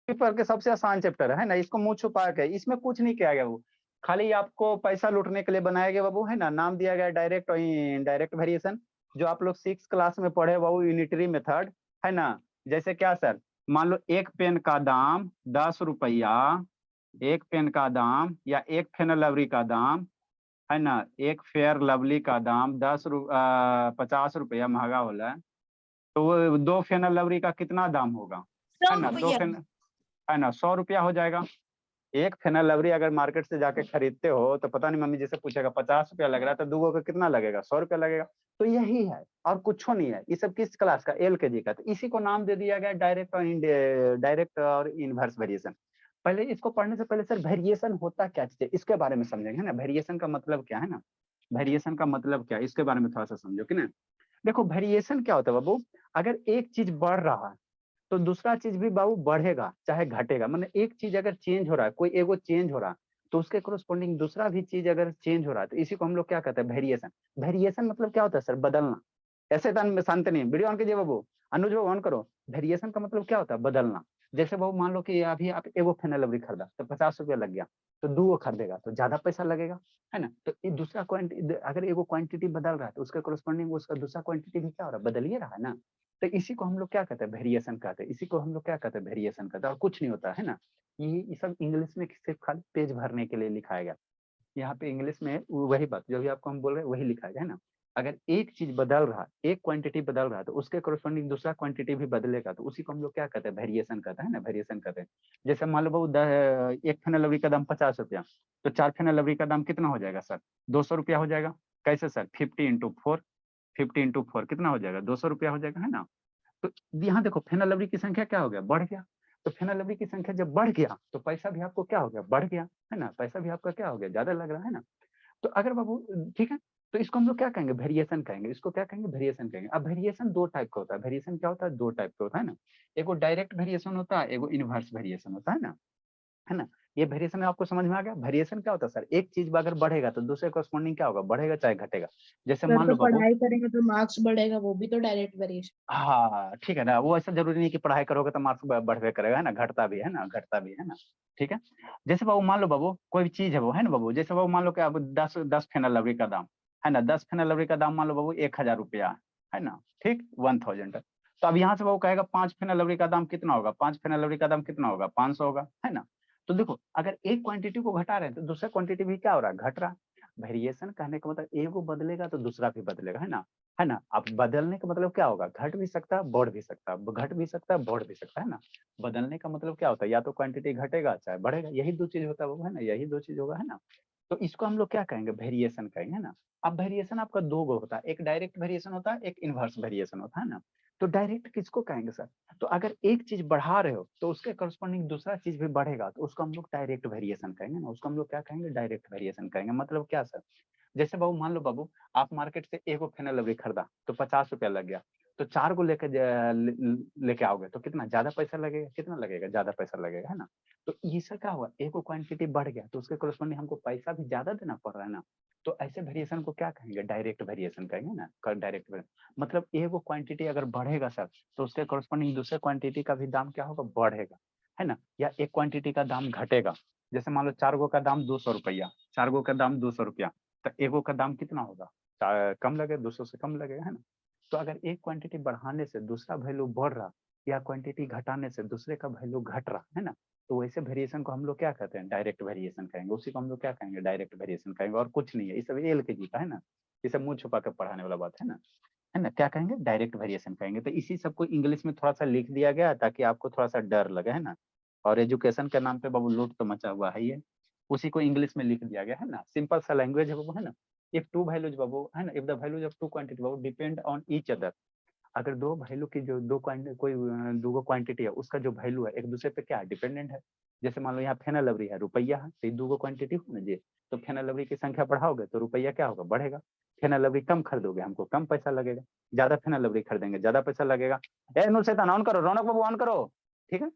Paper के सबसे आसान चैप्टर है ना, इसको मुंह छुपा के, इसमें कुछ नहीं किया गया वो, खाली आपको पैसा लूटने के लिए बनाया गया बाबू, है ना। नाम दिया गया डायरेक्ट और इनडायरेक्ट वेरिएशन, जो आप लोग 6 क्लास में पढ़े बाबू, यूनिटरी मेथड, है ना। जैसे क्या सर, मान लो एक पेन का दाम 10 रुपया, एक पेन का दाम या एक फेनल लवली का दाम, है ना, एक फेयर लवली का दाम 50 रुपया महंगा होला है, तो वो 2 फेनल लवली का कितना दाम होगा, है ना, 2 ₹100। फेन, है ना, 100 रुपया हो जाएगा। एक फेनल लवली अगर मार्केट से जाके खरीदते हो तो पता नहीं, मम्मी जैसे पूछेगा 50 रुपया लग रहा है, तो दूगो का कितना लगेगा, 100 रुपया लगेगा। तो यही है और कुछ नहीं है। ये सब किस क्लास का, LKG का। तो इसी को नाम दे दिया गया डायरेक्ट और इनवर्स वेरिएशन। पहले इसको पढ़ने से पहले सर वेरिएशन होता क्या चीज है इसके बारे में समझेंगे, है ना। वेरिएशन का मतलब क्या है ना, वेरिएशन का मतलब क्या है इसके बारे में थोड़ा सा समझो कि ना। देखो वेरिएशन क्या होता है बाबू, अगर एक चीज बढ़ रहा है तो दूसरा चीज भी बाबू बढ़ेगा चाहे घटेगा। मतलब एक चीज अगर चेंज हो रहा है, कोई एगो चेंज हो रहा है, तो उसके कोरोस्पोंडिंग दूसरा भी चीज अगर चेंज हो रहा है, तो इसी को हम लोग क्या कहते हैं, वेरिएशन। वेरिएशन मतलब क्या होता है सर, बदलना। ऐसे तो शांत नहीं, वीडियो ऑन कीजिए बाबू, अनुज बाबू ऑन करो। वेरिएशन का मतलब क्या होता है, बदलना। जैसे बाबू मान लो कि अभी आप एगो फेनल लवली खरीदा तो 50 रुपया लग गया, तो दो खरीदेगा तो ज्यादा पैसा लगेगा, है ना। तो ये दूसरा क्वांटिटी, अगर एगो क्वांटिटी बदल रहा है तो उसके कोरोस्पोंडिंग उसका दूसरा क्वांटिटी भी क्या हो रहा है, बदल ही रहा है ना। तो इसी को हम लोग क्या कहते हैं, वेरिएशन कहते हैं। इसी को हम लोग क्या कहते हैं, वेरिएशन कहते हैं, और कुछ नहीं होता है ना। ये सब इंग्लिश में सिर्फ खाली पेज भरने के लिए लिखाया गया। यहाँ पे इंग्लिश में वही बात जो भी आपको हम बोल रहे हैं वही लिखा है ना। अगर एक चीज बदल रहा है, एक क्वांटिटी बदल रहा है, तो उसके कोरोस्पोंडिंग दूसरा क्वांटिटी भी बदलेगा, तो उसी को हम लोग क्या कहते हैं, वेरिएशन कहते हैं ना, वेरिएशन कहते हैं। जैसे मान लो बाबू एक फेनल लवली का दाम 50 रुपया, तो 4 फेनल लवली का दाम कितना हो जाएगा सर, 200 रुपया हो जाएगा। कैसे सर, 50 × 4, 50 × 4 कितना हो जाएगा, 200 रुपया हो जाएगा, है ना। तो यहाँ देखो फेनल लवली की संख्या क्या हो गया, बढ़ गया। तो फेनल लवली की संख्या जब बढ़ गया तो पैसा भी आपको क्या हो गया, बढ़ गया, है ना। पैसा भी आपका क्या हो गया, ज्यादा लग रहा है ना। तो अगर बाबू ठीक है, तो इसको हम लोग क्या कहेंगे, वेरिएशन कहेंगे। इसको क्या कहेंगे, वेरिएशन कहेंगे। अब वेरिएशन दो टाइप का होता है। वेरिएशन क्या होता है, दो टाइप का होता है ना। एगो डायरेक्ट वेरिएशन होता है, एगो इनवर्स वेरिएशन होता है ना, है ना। ये वेरिएशन आपको समझ में आ गया। वेरिएशन क्या होता है सर, एक चीज अगर बढ़ेगा तो दूसरे कॉरस्पॉन्डिंग क्या होगा, बढ़ेगा चाहे घटेगा। जैसे सर मान तो लो बाबू, पढ़ाई करेंगे तो मार्क्स बढ़ेगा, वो भी तो डायरेक्ट वेरिएशन। हाँ ठीक है ना, वो ऐसा जरूरी नहीं कि पढ़ाई करोगे तो मार्क्स बढ़वे करेगा, है ना, घटता भी है ना, घटता भी है ना। ठीक है। जैसे बाबू मान लो बाबू कोई भी चीज है वो, है ना बाबू, जैसे बाबू मान लो कि अब 10 फेनल लवली का दाम, है ना, 10 फेनल लवली का दाम मान लो बाबू 1000 रुपया, है ना, ठीक, 1000। तो अब यहाँ से बाबू कहेगा 5 फेनल लवली का दाम कितना होगा, 5 फेनल लवली का दाम कितना होगा, 500 होगा, है ना। तो देखो अगर एक क्वांटिटी को घटा रहे हैं तो दूसरा क्वांटिटी भी क्या हो रहा है, घट रहा है। वेरिएशन कहने का मतलब एक को बदलेगा तो दूसरा भी बदलेगा, है ना। है ना। अब बदलने का मतलब क्या होगा, घट भी सकता है बढ़ भी सकता है, घट भी सकता है बढ़ भी सकता है ना। बदलने का मतलब क्या होता है, या तो क्वांटिटी घटेगा चाहे बढ़ेगा, यही दो चीज होता है वो, है ना, यही दो चीज होगा, है ना। तो इसको हम लोग क्या कहेंगे, वेरिएशन कहेंगे, है ना। अब वेरिएशन आपका दो गो होता है, एक डायरेक्ट वेरिएशन होता है, एक इनवर्स वेरिएशन होता है ना। तो डायरेक्ट किसको कहेंगे सर, तो अगर एक चीज बढ़ा रहे हो तो उसके करस्पॉन्डिंग दूसरा चीज भी बढ़ेगा, तो उसको हम लोग डायरेक्ट वेरिएशन कहेंगे ना, उसको हम लोग क्या कहेंगे, डायरेक्ट वेरिएशन कहेंगे। मतलब क्या सर, जैसे बाबू मान लो बाबू आप मार्केट से एगो फेनल लवली खरीदा तो 50 रुपया लग गया, तो 4 को लेके आओगे तो कितना ज्यादा पैसा लगेगा, कितना लगेगा, ज्यादा पैसा लगेगा, है ना। तो इससे क्या हुआ, एगो क्वांटिटी बढ़ गया तो उसके कोरस्पॉन्डिंग हमको पैसा भी ज्यादा देना पड़ रहा है ना। तो ऐसे वेरिएशन को क्या कहेंगे, डायरेक्ट वेरिएशन कहेंगे ना, डायरेक्ट वेरिएशन। मतलब एगो क्वांटिटी अगर बढ़ेगा सर तो उसके कोरस्पॉन्डिंग दूसरे क्वांटिटी का भी दाम क्या होगा, बढ़ेगा, है ना। या एक क्वांटिटी का दाम घटेगा, जैसे मान लो 4 गो का दाम 200 रुपया, 4 गो का दाम 200 रुपया, तो एगो का दाम कितना होगा, कम लगे, 200 से कम लगेगा, है ना। तो अगर एक क्वांटिटी बढ़ाने से दूसरा वैल्यू बढ़ रहा, या क्वांटिटी घटाने से दूसरे का वैल्यू घट रहा, है ना, तो वैसे वेरिएशन को हम लोग क्या कहते हैं, डायरेक्ट वेरिएशन कहेंगे। उसी को हम लोग क्या कहेंगे, डायरेक्ट वेरिएशन कहेंगे, और कुछ नहीं है। ये सब LKG का है ना, ये सब मुंह छुपा कर पढ़ाने वाला बात है ना, क्या कहेंगे, डायरेक्ट वेरिएशन कहेंगे। तो इसी सबको इंग्लिश में थोड़ा सा लिख दिया गया ताकि आपको थोड़ा सा डर लगे, है ना। और एजुकेशन के नाम पे बाबू लूट तो मचा हुआ है ये, उसी को इंग्लिश में लिख दिया गया, है ना। सिंपल सा लैंग्वेज है बाबू, है ना। इफ टू वैल्यूज बाबू, है ना, if the values of two quantity बाबू डिपेंड ऑन ईच अदर। अगर दो वैल्यू की जो कोई दो क्वांटिटी है उसका जो वैल्यू है एक दूसरे पे क्या है, डिपेंडेंट है। जैसे मान लो यहाँ फेनल लवली है, रुपया है, तो दो क्वांटिटी हो ना जी। तो फेनल लवली की संख्या बढ़ाओगे तो रुपया क्या होगा, बढ़ेगा। फेनल लवली कम खरीदोगे हमको कम पैसा लगेगा, ज्यादा फेनल लवली खरीदेंगे ज्यादा पैसा लगेगा। ए नुर शैतान ऑन करो, रौनक बाबू ऑन करो, ठीक है।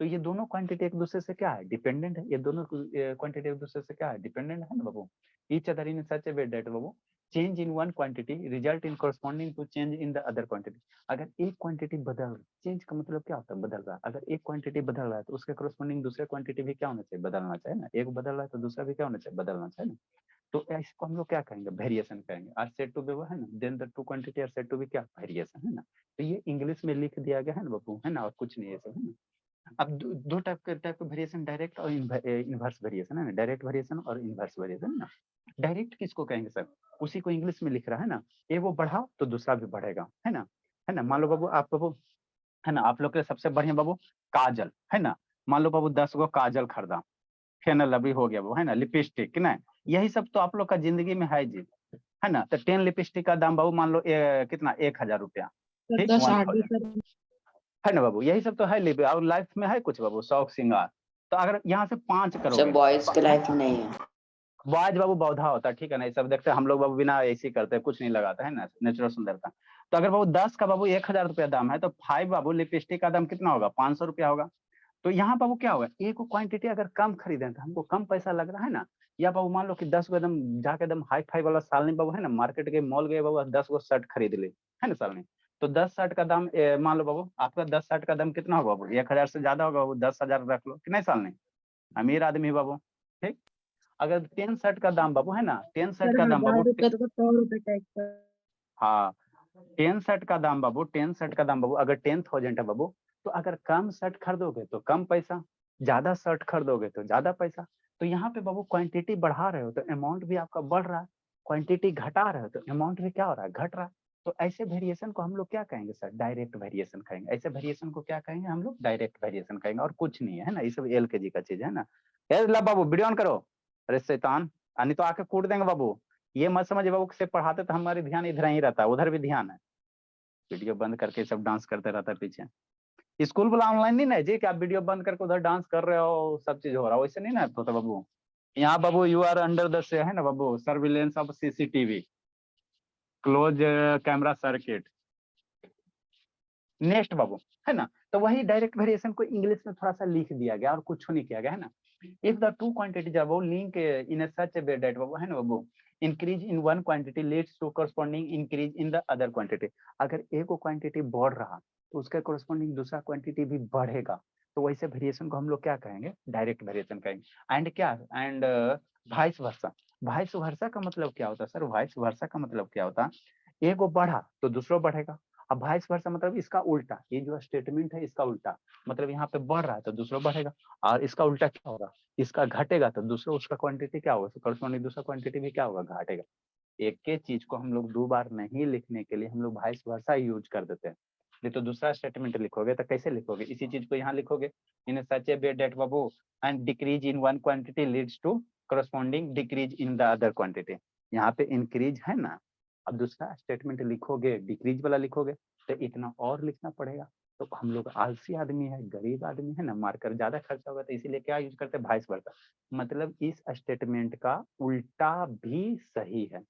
तो ये दोनों क्वांटिटी एक दूसरे से क्या है, डिपेंडेंट है। ये दोनों क्वांटिटी एक दूसरे से क्या है, डिपेंडेंट है ना बाबू। Each other in such a way that बाबू change in one quantity result in corresponding to change in the other quantity. अगर एक क्वांटिटी बदल, चेंज का मतलब क्या होता है, बदल रहा है। अगर एक क्वांटिटी बदल रहा है तो उसके कॉरस्पॉन्डिंग दूसरे क्वांटिटी भी क्या होना चाहिए, बदलना चाहिए ना। एक बदल रहा है तो दूसरा भी क्या होना चाहिए, बदलना चाहिए ना। तो इसको हम लोग क्या कहेंगे, वेरिएशन कहेंगे। आर सेड टू बी वो है ना, then the two quantity are said to be क्या, वेरिएशन है ना। तो ये इंग्लिश में लिख दिया गया है ना बाबू, है ना, और कुछ नहीं है सब, है ना। अब दो टाइप का वेरिएशन, डायरेक्ट और इनवर्स वेरिएशन है ना, डायरेक्ट वेरिएशन और इनवर्स वेरिएशन ना। डायरेक्ट किसको कहेंगे सर, उसी को इंग्लिश में लिख रहा है ना, एक वो बढ़ा तो दूसरा भी बढ़ेगा, है ना। है ना, मान लो बाबू आप बाबू, है ना, आप लोग के सबसे बढ़िया बाबू काजल, है ना। मान लो बाबू 10 गो काजल खरीदा, फेनल लवली हो गया वो, है ना, लिपस्टिक ना, यही सब तो आप लोग का जिंदगी में है जी, है ना। तो 10 लिपस्टिक का दाम बाबू मान लो कितना, 1000 रुपया, सर ठीक, 10 आरडी 1000, सर। है ना बाबू। यही सब तो है लिप, और लाइफ में है कुछ बाबू शौक श्रृंगार। तो अगर यहाँ से 5 सब करोगे, बॉयज के लाइफ में नहीं है। बॉयज बाबू बौधा होता है, ठीक है ना, ये सब देखते हैं हम लोग बाबू, बिना ऐसी करते हैं, कुछ नहीं लगाता है ना, नेचुरल सुंदरता। तो अगर बाबू 10 का बाबू 1000 रुपया दाम है, तो 5 बाबू लिपस्टिक का दाम कितना होगा, 500 रुपया होगा। तो यहाँ बाबू क्या होगा, एक क्वांटिटी अगर कम खरीदे तो हमको कम पैसा लग रहा है ना। या बाबू मान लो कि 10 गो एकदम जाके एकदम हाई फाई वाला सालनी बाबू, है ना, मार्केट के मॉल गए बाबू, 10 गो शर्ट खरीद ले, है ना सालनी। तो 10 शर्ट का दाम मान लो बाबू आपका 10 शर्ट का दाम कितना होगा बाबू, 1000 से ज्यादा होगा बाबू, 10,000 रख लो कि नहीं सालनी, अमीर आदमी बाबू, ठीक। अगर 10 शर्ट का दाम बाबू, है ना, 10 शर्ट सर का दाम 1000 बाबू, रुपए तो 100 रुपए टैक्स पर। हाँ 10 शर्ट का दाम बाबू, 10 शर्ट का दाम बाबू अगर 10,000 है बाबू, तो अगर कम शर्ट खरीदोगे तो कम पैसा, ज्यादा शर्ट खरीदोगे तो ज्यादा पैसा। तो यहाँ पे बाबू क्वांटिटी बढ़ा रहे हो तो अमाउंट भी आपका बढ़ रहा है, क्वांटिटी घटा रहे हो तो अमाउंट भी क्या हो रहा है, घट रहा है। तो ऐसे वेरिएशन को हम लोग क्या कहेंगे सर, डायरेक्ट वेरिएशन कहेंगे। ऐसे वेरिएशन को क्या कहेंगे हम लोग, डायरेक्ट वेरिएशन कहेंगे, और कुछ नहीं है ना। ये सब LKG का चीज है ना। ला बाबू वीडियो ऑन करो, अरे शैतान, नहीं तो आके कूट देंगे बाबू। ये मत समझिए बाबू से पढ़ाते तो हमारी ध्यान इधर ही रहता है, उधर भी ध्यान है। वीडियो बंद करके सब डांस करते रहता है पीछे। स्कूल वाला ऑनलाइन नहीं ना है जी कि आप वीडियो बंद करके उधर डांस कर रहे हो, सब चीज हो रहा है, वैसे नहीं ना होता बाबू। यहाँ बाबू यू आर अंडर द से, है ना बाबू, surveillance of CCTV, close camera circuit. Next बाबू, है ना। तो वही डायरेक्ट वेरिएशन को इंग्लिश में थोड़ा सा लिख दिया गया और कुछ नहीं किया गया, है ना। इफ द टू क्वांटिटी जब वो link in such a way that बाबू, है ना बाबू, increase in one quantity leads to corresponding increase in the other quantity. अगर एक क्वांटिटी बढ़ रहा तो उसका कॉरस्पॉन्डिंग दूसरा क्वांटिटी भी बढ़ेगा। तो वैसे वेरिएशन को हम लोग क्या कहेंगे, डायरेक्ट वेरिएशन कहेंगे। एंड क्या, and vice versa. Vice versa का मतलब क्या होता है सर, वाइस वर्सा का मतलब क्या होता है, एक वो बढ़ा तो दूसरा बढ़ेगा। अब वाइस वर्सा मतलब इसका उल्टा, ये जो स्टेटमेंट है इसका उल्टा, मतलब यहाँ पे बढ़ रहा है तो दूसरा बढ़ेगा, और इसका उल्टा क्या होगा, इसका घटेगा तो दूसरा उसका क्वांटिटी क्या होगा, कॉरस्पॉन्डिंग दूसरा क्वांटिटी भी क्या होगा, घटेगा। एक के चीज को हम लोग 2 बार नहीं लिखने के लिए हम लोग वाइस वर्सा यूज कर देते हैं। नहीं तो दूसरा स्टेटमेंट लिखोगे तो कैसे लिखोगे, इसी चीज को यहाँ लिखोगे, in such a way that बाबू and decrease in one quantity leads to corresponding decrease in the other quantity. यहाँ पे इंक्रीज है ना, अब दूसरा स्टेटमेंट लिखोगे डिक्रीज वाला लिखोगे तो इतना और लिखना पड़ेगा। तो हम लोग आलसी आदमी है, गरीब आदमी है ना, मार्कर ज्यादा खर्चा होगा, तो इसीलिए क्या यूज करते हैं, वाइस वर्सा। मतलब इस स्टेटमेंट का उल्टा भी सही है,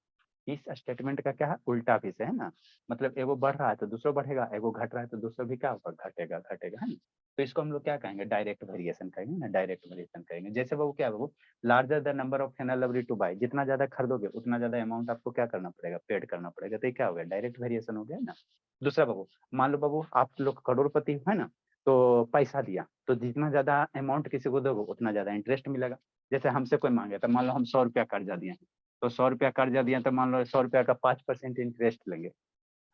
इस स्टेटमेंट का क्या है, उल्टा भी से, है ना। मतलब एगो बढ़ रहा है तो दूसरा बढ़ेगा, एगो घट रहा है तो दूसरा भी क्या होगा, घटेगा घटेगा, है ना। तो इसको हम लोग क्या कहेंगे, डायरेक्ट वेरिएशन कहेंगे ना, डायरेक्ट वेरिएशन कहेंगे। जैसे बाबू क्या है बाबू, larger the number of funnel lovely to buy, जितना ज्यादा खरीदोगे उतना ज्यादा अमाउंट आपको क्या करना पड़ेगा, पेड करना पड़ेगा। तो ये क्या हो गया, डायरेक्ट वेरिएशन हो गया ना। दूसरा बाबू, मान लो बाबू आप लोग करोड़पति है ना, तो पैसा दिया तो जितना ज्यादा अमाउंट किसी को दोगे उतना ज्यादा इंटरेस्ट मिलेगा। जैसे हमसे कोई मांगे तो मान लो हम 100 रुपया कर्जा दिए, तो 100 रुपया कर्जा दिया तो मान लो 100 रुपया का 5% इंटरेस्ट लेंगे,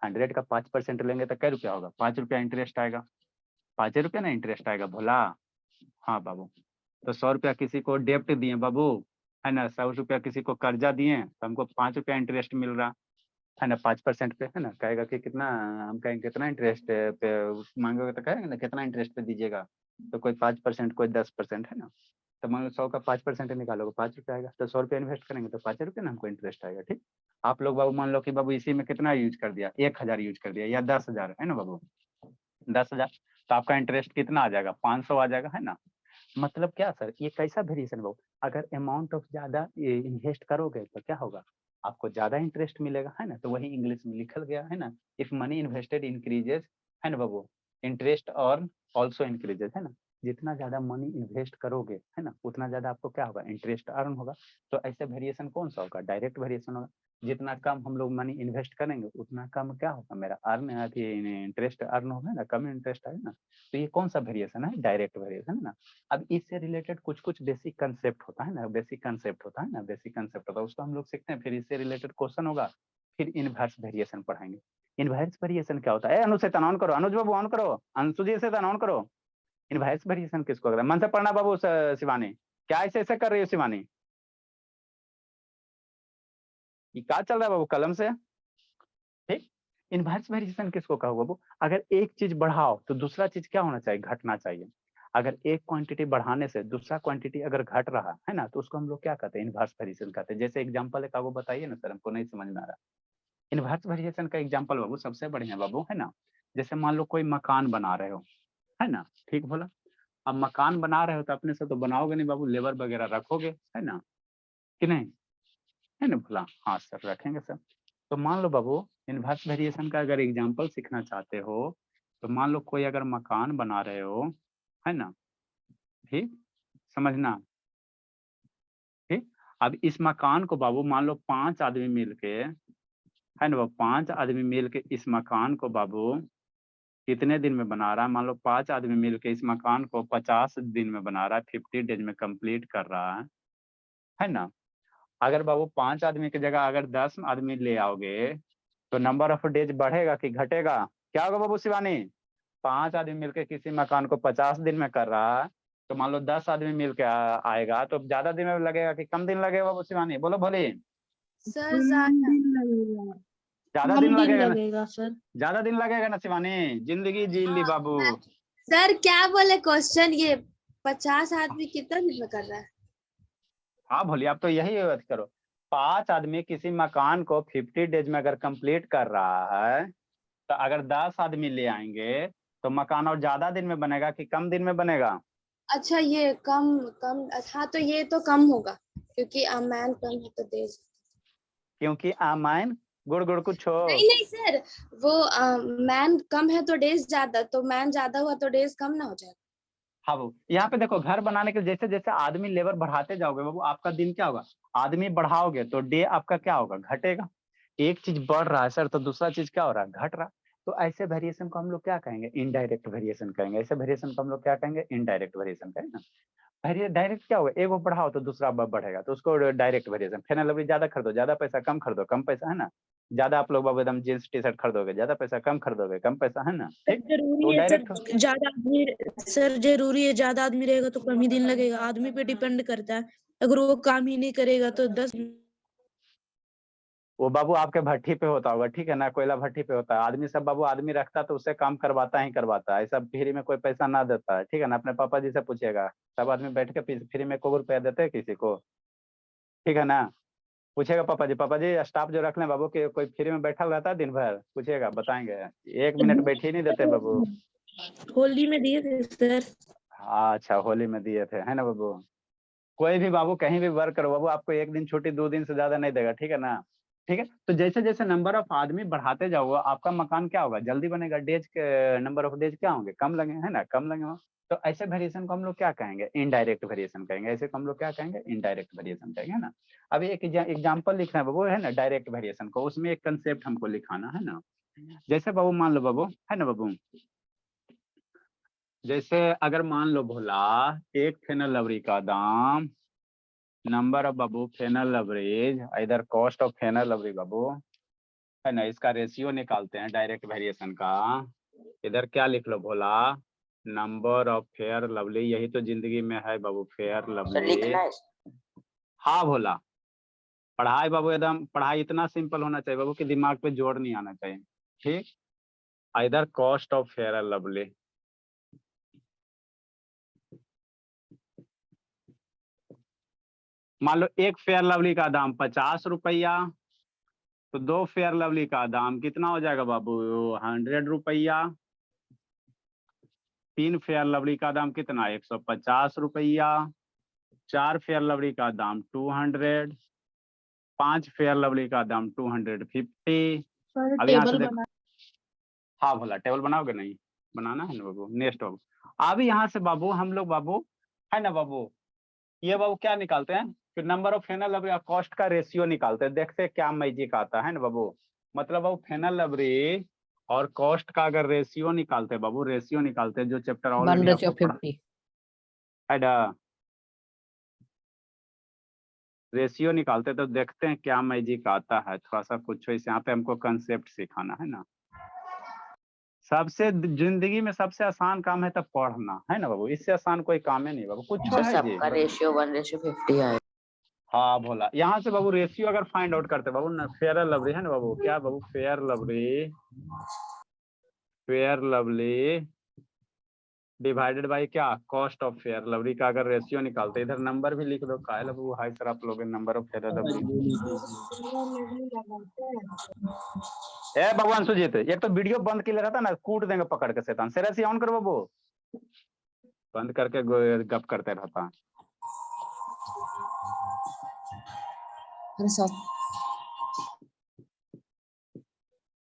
100 का 5% लेंगे तो कै रुपया होगा, 5 रुपया इंटरेस्ट आएगा, 5 रुपया ना इंटरेस्ट आएगा भोला। हाँ बाबू, तो 100 रुपया किसी को डेप्ट दिए बाबू, है ना, 100 रुपया किसी को कर्जा दिए तो हमको 5 रुपया इंटरेस्ट मिल रहा है ना, 5% पे, है ना। कहेगा कि कितना, हम कहेंगे कितना इंटरेस्ट पे मांगोगे तो कहेंगे ना कितना इंटरेस्ट पे दीजिएगा, तो कोई 5% कोई 10%, है ना। तो मान लो 100 का 5% निकालोगे 5 रुपया आएगा, तो 100 रुपया इन्वेस्ट करेंगे तो 5 रुपया ना हमको इंटरेस्ट आएगा, ठीक। आप लोग बाबू मान लो कि बाबू इसी में कितना यूज कर दिया, 1000 यूज कर दिया या 10,000, है ना बाबू, 10,000, तो आपका इंटरेस्ट कितना आ जाएगा, 500 आ जाएगा, है ना। मतलब क्या सर, ये कैसा वेरिएशन बाबू, अगर अमाउंट ऑफ ज्यादा इन्वेस्ट करोगे तो क्या होगा, आपको ज्यादा इंटरेस्ट मिलेगा, है ना। तो वही इंग्लिश में लिखल गया है ना, इफ मनी इन्वेस्टेड इंक्रीजेस, है ना बाबू, इंटरेस्ट और ऑल्सो इंक्रीजेस, है ना। जितना ज्यादा मनी इन्वेस्ट करोगे है ना, उतना ज्यादा आपको क्या होगा, इंटरेस्ट अर्न होगा। तो ऐसे वेरिएशन कौन सा होगा, डायरेक्ट वेरिएशन होगा। जितना कम हम लोग मनी इन्वेस्ट करेंगे उतना कम क्या होगा, मेरा अर्न इंटरेस्ट अर्न होगा ना, कम इंटरेस्ट है ना। तो ये कौन सा वेरिएशन है, डायरेक्ट वेरिएशन है ना। अब इससे रिलेटेड कुछ कुछ बेसिक कंसेप्ट होता है ना, बेसिक कंसेप्ट होता है ना, बेसिक कंसेप्ट होता है, उसको हम लोग सीखते हैं। फिर इससे रिलेटेड क्वेश्चन होगा, फिर इनवर्स वेरिएशन पढ़ाएंगे। इनवर्स वेरिएशन क्या होता है, अनुज से ऑन करो, अनुज बाबू ऑन करो, अंशु जी से ऑन करो। इनवर्स वेरिएशन किसको कहते हैं, मन से पढ़ना बाबू। शिवानी क्या ऐसे ऐसे कर रही हो शिवानी, ये क्या चल रहा है बाबू कलम से, ठीक। इनवर्स वेरिएशन किसको कहो बाबू, अगर एक चीज बढ़ाओ तो दूसरा चीज क्या होना चाहिए, घटना चाहिए। अगर एक क्वांटिटी बढ़ाने से दूसरा क्वांटिटी अगर घट रहा है ना, तो उसको हम लोग क्या कहते हैं, इनवर्स वेरिएशन कहते हैं। जैसे एग्जांपल एक आपको बताइए ना सर, हमको नहीं समझ में आ रहा। इनवर्स वेरिएशन का एग्जांपल बाबू सबसे बढ़िया बाबू है ना, जैसे मान लो कोई मकान बना रहे हो है ना, ठीक बोला। अब मकान बना रहे हो तो अपने से तो बनाओगे नहीं बाबू, लेबर वगैरह रखोगे है ना, कि नहीं, है ना बोला, हाँ सर रखेंगे सर। तो मान लो बाबू इनवर्स वेरिएशन का अगर एग्जांपल सीखना चाहते हो, तो मान लो कोई अगर मकान बना रहे हो है ना, ठीक, समझना, ठीक। अब इस मकान को बाबू मान लो 5 आदमी मिलके है ना, वो 5 आदमी मिलके इस मकान को बाबू कितने दिन में बना रहा है, मान लो 5 आदमी मिलके इस मकान को 50 दिन में बना रहा है, 50 डेज में कंप्लीट कर रहा है ना। अगर बाबू 5 आदमी की जगह अगर 10 आदमी ले आओगे तो नंबर ऑफ डेज बढ़ेगा कि घटेगा, क्या होगा बाबू शिवानी। 5 आदमी मिलके किसी मकान को 50 दिन में कर रहा है, तो मान लो 10 आदमी मिलके आएगा तो ज्यादा दिन में लगेगा कि कम दिन लगेगा बाबू शिवानी, बोलो भोली। सर ज्यादा दिन लगेगा, ज्यादा कम दिन दिन लगेगा ना, लगेगा सर। ज्यादा दिन लगेगा ना शिवानी, जिंदगी जी ली बाबू। सर क्या बोले क्वेश्चन, ये 50 आदमी कितना दिन में कर रहा है। हाँ भोली, आप तो यही बात करो। 5 आदमी किसी मकान को 50 डेज में अगर कंप्लीट कर रहा है, तो अगर 10 आदमी ले आएंगे तो मकान और ज्यादा दिन में बनेगा कि कम दिन में बनेगा। अच्छा ये कम कम, हाँ तो ये तो कम होगा क्योंकि मैन कम है तो डेज। क्योंकि आमाइन गुड़ गुड़ कुछ हो। नहीं नहीं सर, वो मैन कम है तो डेज ज्यादा, तो मैन ज्यादा हुआ तो डेज कम ना हो जाएगा। हाँ वो यहाँ पे देखो, घर बनाने के जैसे जैसे आदमी लेबर बढ़ाते जाओगे बाबू, आपका दिन क्या होगा, आदमी बढ़ाओगे तो डे आपका क्या होगा, घटेगा। एक चीज बढ़ रहा है सर तो दूसरा चीज क्या हो रहा है, घट रहा। तो ऐसे वेरिएशन को हम लोग क्या कहेंगे, इनडायरेक्ट वेरिएशन कहेंगे। ऐसे वेरिएशन को हम लोग क्या कहेंगे, इनडायरेक्ट वेरिएशन कहेंगे ना। डायरेक्ट क्या होगा, एक वो बढ़ाओ तो दूसरा बढ़ेगा, तो उसको डायरेक्ट वेरिएशन। फेनल अभी ज्यादा खरीदो, ज्यादा पैसा, कम खरीदो, कम पैसा है ना। ज्यादा आप लोग बाबू एकदम जींस टी शर्ट खरीदोगे, ज्यादा पैसा, कम खरीदोगे, कम पैसा है ना, ठीक। तो जरूरी है डायरेक्ट सर, ज्यादा आदमी, सर जरूरी है ज्यादा आदमी रहेगा तो कम ही दिन लगेगा, आदमी पे डिपेंड करता है। अगर वो काम ही नहीं करेगा तो 10। वो बाबू आपके भट्ठी पे होता होगा, ठीक है ना, कोयला भट्ठी पे होता है। आदमी सब बाबू आदमी रखता तो उससे काम करवाता ही करवाता है, ऐसा फ्री में कोई पैसा ना देता है, ठीक है ना। अपने पापा जी से पूछिएगा, सब आदमी बैठ के फ्री में 1 रुपया देते हैं किसी को, ठीक है ना। पूछेगा पापा जी स्टाफ जो रख लें बाबू के कोई फ्री में बैठा रहता है दिन भर, पूछिएगा बताएंगे, 1 मिनट बैठे ही नहीं देते बाबू। होली में दिए थे सर। हाँ अच्छा, होली में दिए थे है ना बाबू। कोई भी बाबू कहीं भी वर्क करो बाबू, आपको 1 दिन छुट्टी 2 दिन से ज्यादा नहीं देगा, ठीक है ना। ठीक है, तो जैसे जैसे नंबर ऑफ आदमी बढ़ाते जाओगे आपका मकान क्या होगा, जल्दी बनेगा, डेज के नंबर ऑफ डेज क्या होंगे, कम लगे है ना, कम लगे। तो ऐसे वेरिएशन को हम लोग क्या कहेंगे, इनडायरेक्ट वेरिएशन कहेंगे। ऐसे को हम लोग क्या कहेंगे, इनडायरेक्ट वेरिएशन कहेंगे, है ना। अभी एक एग्जाम्पल लिखना है बाबू, है ना, डायरेक्ट वेरिएशन को, उसमें एक कंसेप्ट हमको लिखाना है ना। जैसे बाबू मान लो बाबू, है ना बाबू, जैसे अगर मान लो भोला एक फेनल लवरी का दाम, नंबर ऑफ बाबू फेनल लवरेज, इधर कॉस्ट ऑफ फेनल लवरी बाबू, है ना, इसका रेशियो निकालते हैं डायरेक्ट वेरिएशन का। इधर क्या लिख लो भोला, नंबर ऑफ फेयर लवली, यही तो जिंदगी में है बाबू, फेयर लवली। हाँ भोला, पढ़ाई बाबू एकदम, पढ़ाई इतना सिंपल होना चाहिए बाबू कि दिमाग पे जोर नहीं आना चाहिए, ठीक। इधर कॉस्ट ऑफ फेयर लवली, मान लो एक फेयर लवली का दाम 50 रुपया, तो 2 फेयर लवली का दाम कितना हो जाएगा बाबू, 100 रुपया। 3 फेयर लवली का दाम कितना, 150 रुपया। 4 फेयर लवली का दाम 200। 5 फेयर लवली का दाम 250। सर अब यहाँ से टेबल देखो, बना। हाँ भोला टेबल बनाओगे नहीं, बनाना है ना बाबू। नेक्स्ट बाबू, अब यहाँ से बाबू हम लोग बाबू है ना बाबू, ये बाबू क्या निकालते हैं, फिर नंबर ऑफ फेनल लवरी और कॉस्ट का रेशियो निकालते हैं, देखते हैं क्या मैजिक आता है ना बाबू। मतलब बाबू फेनल लवरी और कॉस्ट का अगर रेशियो निकालते हैं बाबू, रेशियो निकालते हैं जो चैप्टर ऑलरेडी आपको पढ़ा 1:50. है ना, रेशियो निकालते हैं तो देखते हैं क्या मैजिक आता है। थोड़ा सा कुछ इस यहाँ पे हमको कंसेप्ट सिखाना है ना। सबसे जिंदगी में सबसे आसान काम है तो पढ़ना है ना बाबू, इससे आसान कोई काम है नहीं बाबू। कुछ सर है जी सबका रेशियो 1:50 है. हाँ बोला। यहाँ से बाबू रेशियो अगर फाइंड आउट करते बाबू ना, फेयर लवली है ना बाबू, क्या बाबू फेयर लवली डिवाइडेड बाय क्या, कॉस्ट ऑफ फेयर लवली का अगर रेशियो निकालते, इधर नंबर भी लिख दो। काय बाबू हाई सर आप लोग नंबर ऑफ फेयर लवली। ए भगवान सुजीत, एक तो वीडियो बंद के लिए रहता ना, कूट देंगे पकड़ के शैतान। से ऑन करो बाबू, बंद करके गप करते रहता। अरे sir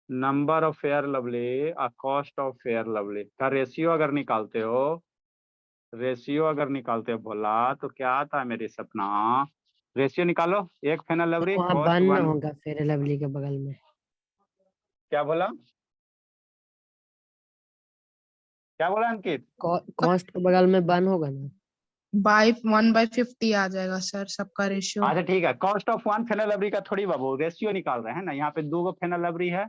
number of fair lovely और कॉस्ट ऑफ फेयर लवली का रेशियो अगर निकालते हो, रेशियो अगर निकालते हो बोला तो क्या आता है मेरी सपना, रेशियो निकालो। एक फेनल लवली वहाँ कॉस्ट बन 1, होगा फेयर लवली के बगल में। क्या बोला, क्या बोला अंकित? कॉस्ट के बगल में बन होगा ना। 1/50 आ जाएगा सर सबका रेशियो। अच्छा ठीक है, कॉस्ट ऑफ 1 फेनल लवली का थोड़ी बाबू रेशियो निकाल रहे हैं ना। यहाँ पे 2 फेनल लवली है,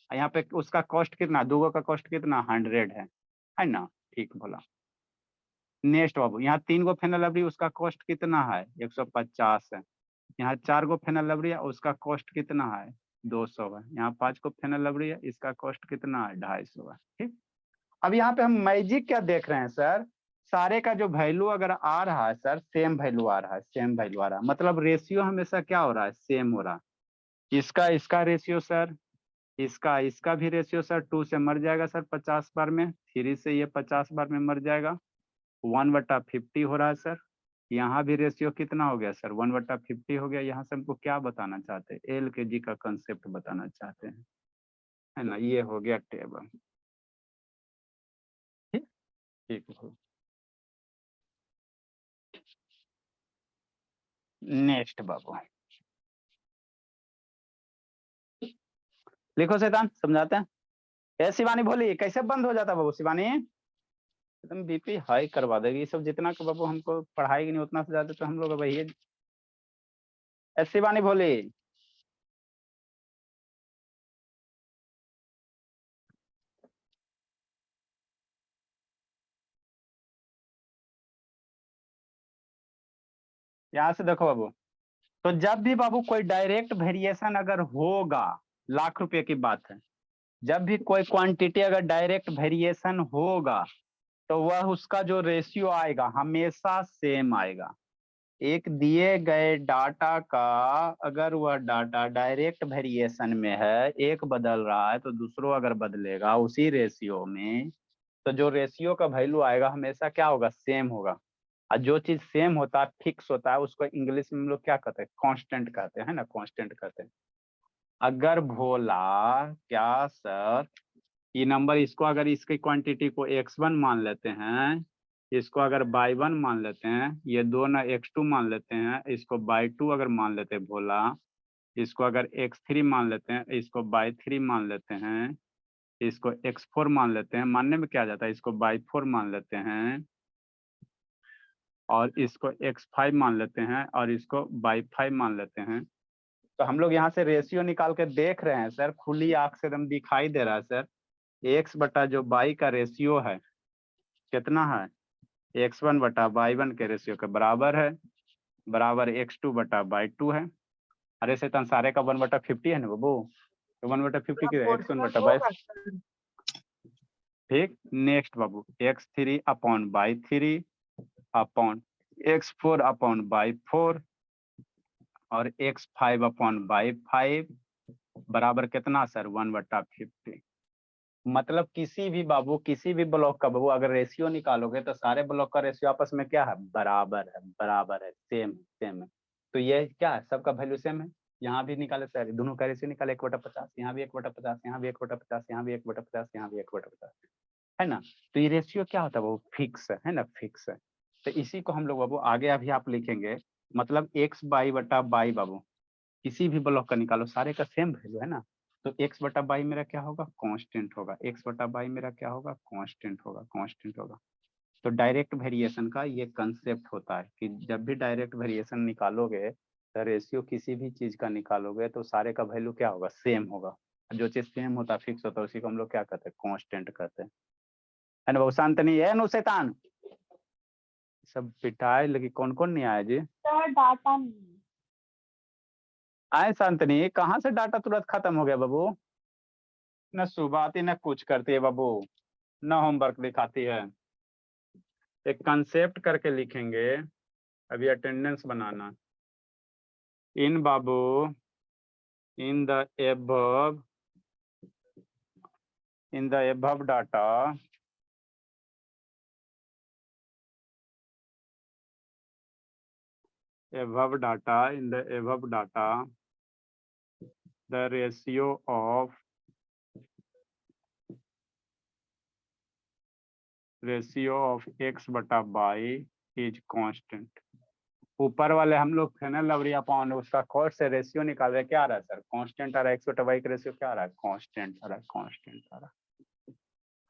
यहाँ पे उसका कॉस्ट कितना, 2 का कॉस्ट कितना 100 है ना। ठीक बोला। नेक्स्ट बाबू, यहाँ 3 फेनल लवली उसका कॉस्ट कितना है 150 है। यहाँ 4 फेनल लवली है उसका कॉस्ट कितना है 200 है। यहाँ 5 फेनल लवली है इसका कॉस्ट कितना है 250 है। ठीक, अब यहाँ पे हम मैजिक क्या देख रहे हैं सर, सारे का जो वैल्यू अगर आ रहा है सर, सेम वैल्यू आ रहा है, सेम वैल्यू आ रहा है, मतलब रेशियो हमेशा क्या हो रहा है, सेम हो रहा है। इसका रेशियो सर, इसका भी रेशियो सर 2 से मर जाएगा सर 50 बार में, 3 से ये 50 बार में मर जाएगा, 1/50 हो रहा है सर। यहाँ भी रेशियो कितना हो गया सर 1/50 हो गया। यहाँ से हमको क्या बताना चाहते हैं, LKG का कंसेप्ट बताना चाहते हैं है ना। ये हो गया टेबल। ठीक है, नेक्स्ट बाबू लिखो शैतान, समझाते हैं। ए शिवानी भोली, कैसे बंद हो जाता बाबू शिवानी, एकदम बीपी हाई करवा देगी। ये सब जितना का बाबू हमको पढ़ाएगी नहीं उतना से ज्यादा तो हम लोग वही है। ए शिवानी भोली, यहाँ से देखो बाबू, तो जब भी बाबू कोई डायरेक्ट वेरिएशन अगर होगा, लाख रुपए की बात है, जब भी कोई क्वांटिटी अगर डायरेक्ट वेरिएशन होगा तो वह उसका जो रेशियो आएगा हमेशा सेम आएगा। एक दिए गए डाटा का अगर वह डाटा डायरेक्ट वेरिएशन में है, एक बदल रहा है तो दूसरों अगर बदलेगा उसी रेशियो में, तो जो रेशियो का वैल्यू आएगा हमेशा क्या होगा, सेम होगा। और जो चीज सेम होता है, फिक्स होता है, उसको इंग्लिश में हम लोग क्या कहते हैं, कांस्टेंट कहते हैं ना, कांस्टेंट कहते हैं। अगर भोला क्या सर, ये नंबर, इसको अगर इसकी क्वांटिटी को x1 मान लेते हैं, इसको अगर y1 मान लेते हैं, ये दो ना x2 मान लेते हैं, इसको y2 अगर मान लेते हैं भोला, इसको अगर x3 मान लेते हैं, इसको y3 मान लेते हैं, इसको x4 मान लेते हैं, मानने में क्या जाता है, इसको y4 मान लेते हैं, और इसको x5 मान लेते हैं, और इसको y5 मान लेते हैं। तो हम लोग यहाँ से रेशियो निकाल के देख रहे हैं सर, खुली आंख से एकदम दिखाई दे रहा है सर, x बटा जो y का रेशियो है कितना है, x1 बटा y1 के रेशियो के बराबर है, बराबर x2 बटा y2 है। अरे शैतान सारे का 1/50 है ना बाबू, तो 1/50 की x1 बटा y। ठीक, नेक्स्ट बाबू x3 upon y3 upon x4 upon y4 और x5 अपॉन y5 बराबर कितना सर 1/50। मतलब किसी भी बाबू, किसी भी ब्लॉक का बाबू अगर रेशियो निकालोगे तो सारे ब्लॉक का रेशियो आपस में क्या है, बराबर है, बराबर है, सेम सेम है। तो ये क्या है, सबका वैल्यू सेम है। यहाँ भी निकाले सर, दोनों का रेशियो निकाले 1/50, यहाँ भी 1/50, यहाँ भी 1/50, यहाँ भी 1/50, यहाँ भी 1/50, है ना। तो ये रेशियो क्या होता है वो फिक्स है ना, फिक्स है। तो इसी को हम लोग बाबू आगे अभी आप लिखेंगे, मतलब एक्स बाई बटा बाई बाबू, किसी भी ब्लॉक का निकालो सारे का सेम वैल्यू है ना। तो एक्स बटा बाई मेरा क्या होगा, कांस्टेंट होगा। एक्स बटा बाई मेरा क्या होगा, कांस्टेंट होगा, कांस्टेंट होगा। तो डायरेक्ट वेरिएशन का ये कंसेप्ट होता है कि जब भी डायरेक्ट वेरिएशन निकालोगे, तो रेशियो किसी भी चीज का निकालोगे तो सारे का वैल्यू क्या होगा, सेम होगा। जो चीज सेम होता है, फिक्स होता है, उसी को हम लोग क्या कहते हैं, कांस्टेंट कहते हैं। है ना बाबू, शांत नहीं है नु शैतान सब पिटाए लगी। कौन कौन नहीं आया जी? सर डाटा नहीं। आए शांतनी, कहाँ से डाटा तुरंत खत्म हो गया बाबू? न सुबाती न कुछ करती है बाबू, न होमवर्क दिखाती है। एक कंसेप्ट करके लिखेंगे, अभी attendance banana. In Babu, in the above data, in the above data, the ratio of x बटा y is constant। ऊपर वाले हम लोग थे ना लवरिया पाउंड, उसका कॉस्ट से रेशियो निकाल रहे, क्या आ रहा है सर, कांस्टेंट आ रहा है। x बटा y का रेशियो क्या आ रहा है, कांस्टेंट आ रहा है, कांस्टेंट आ रहा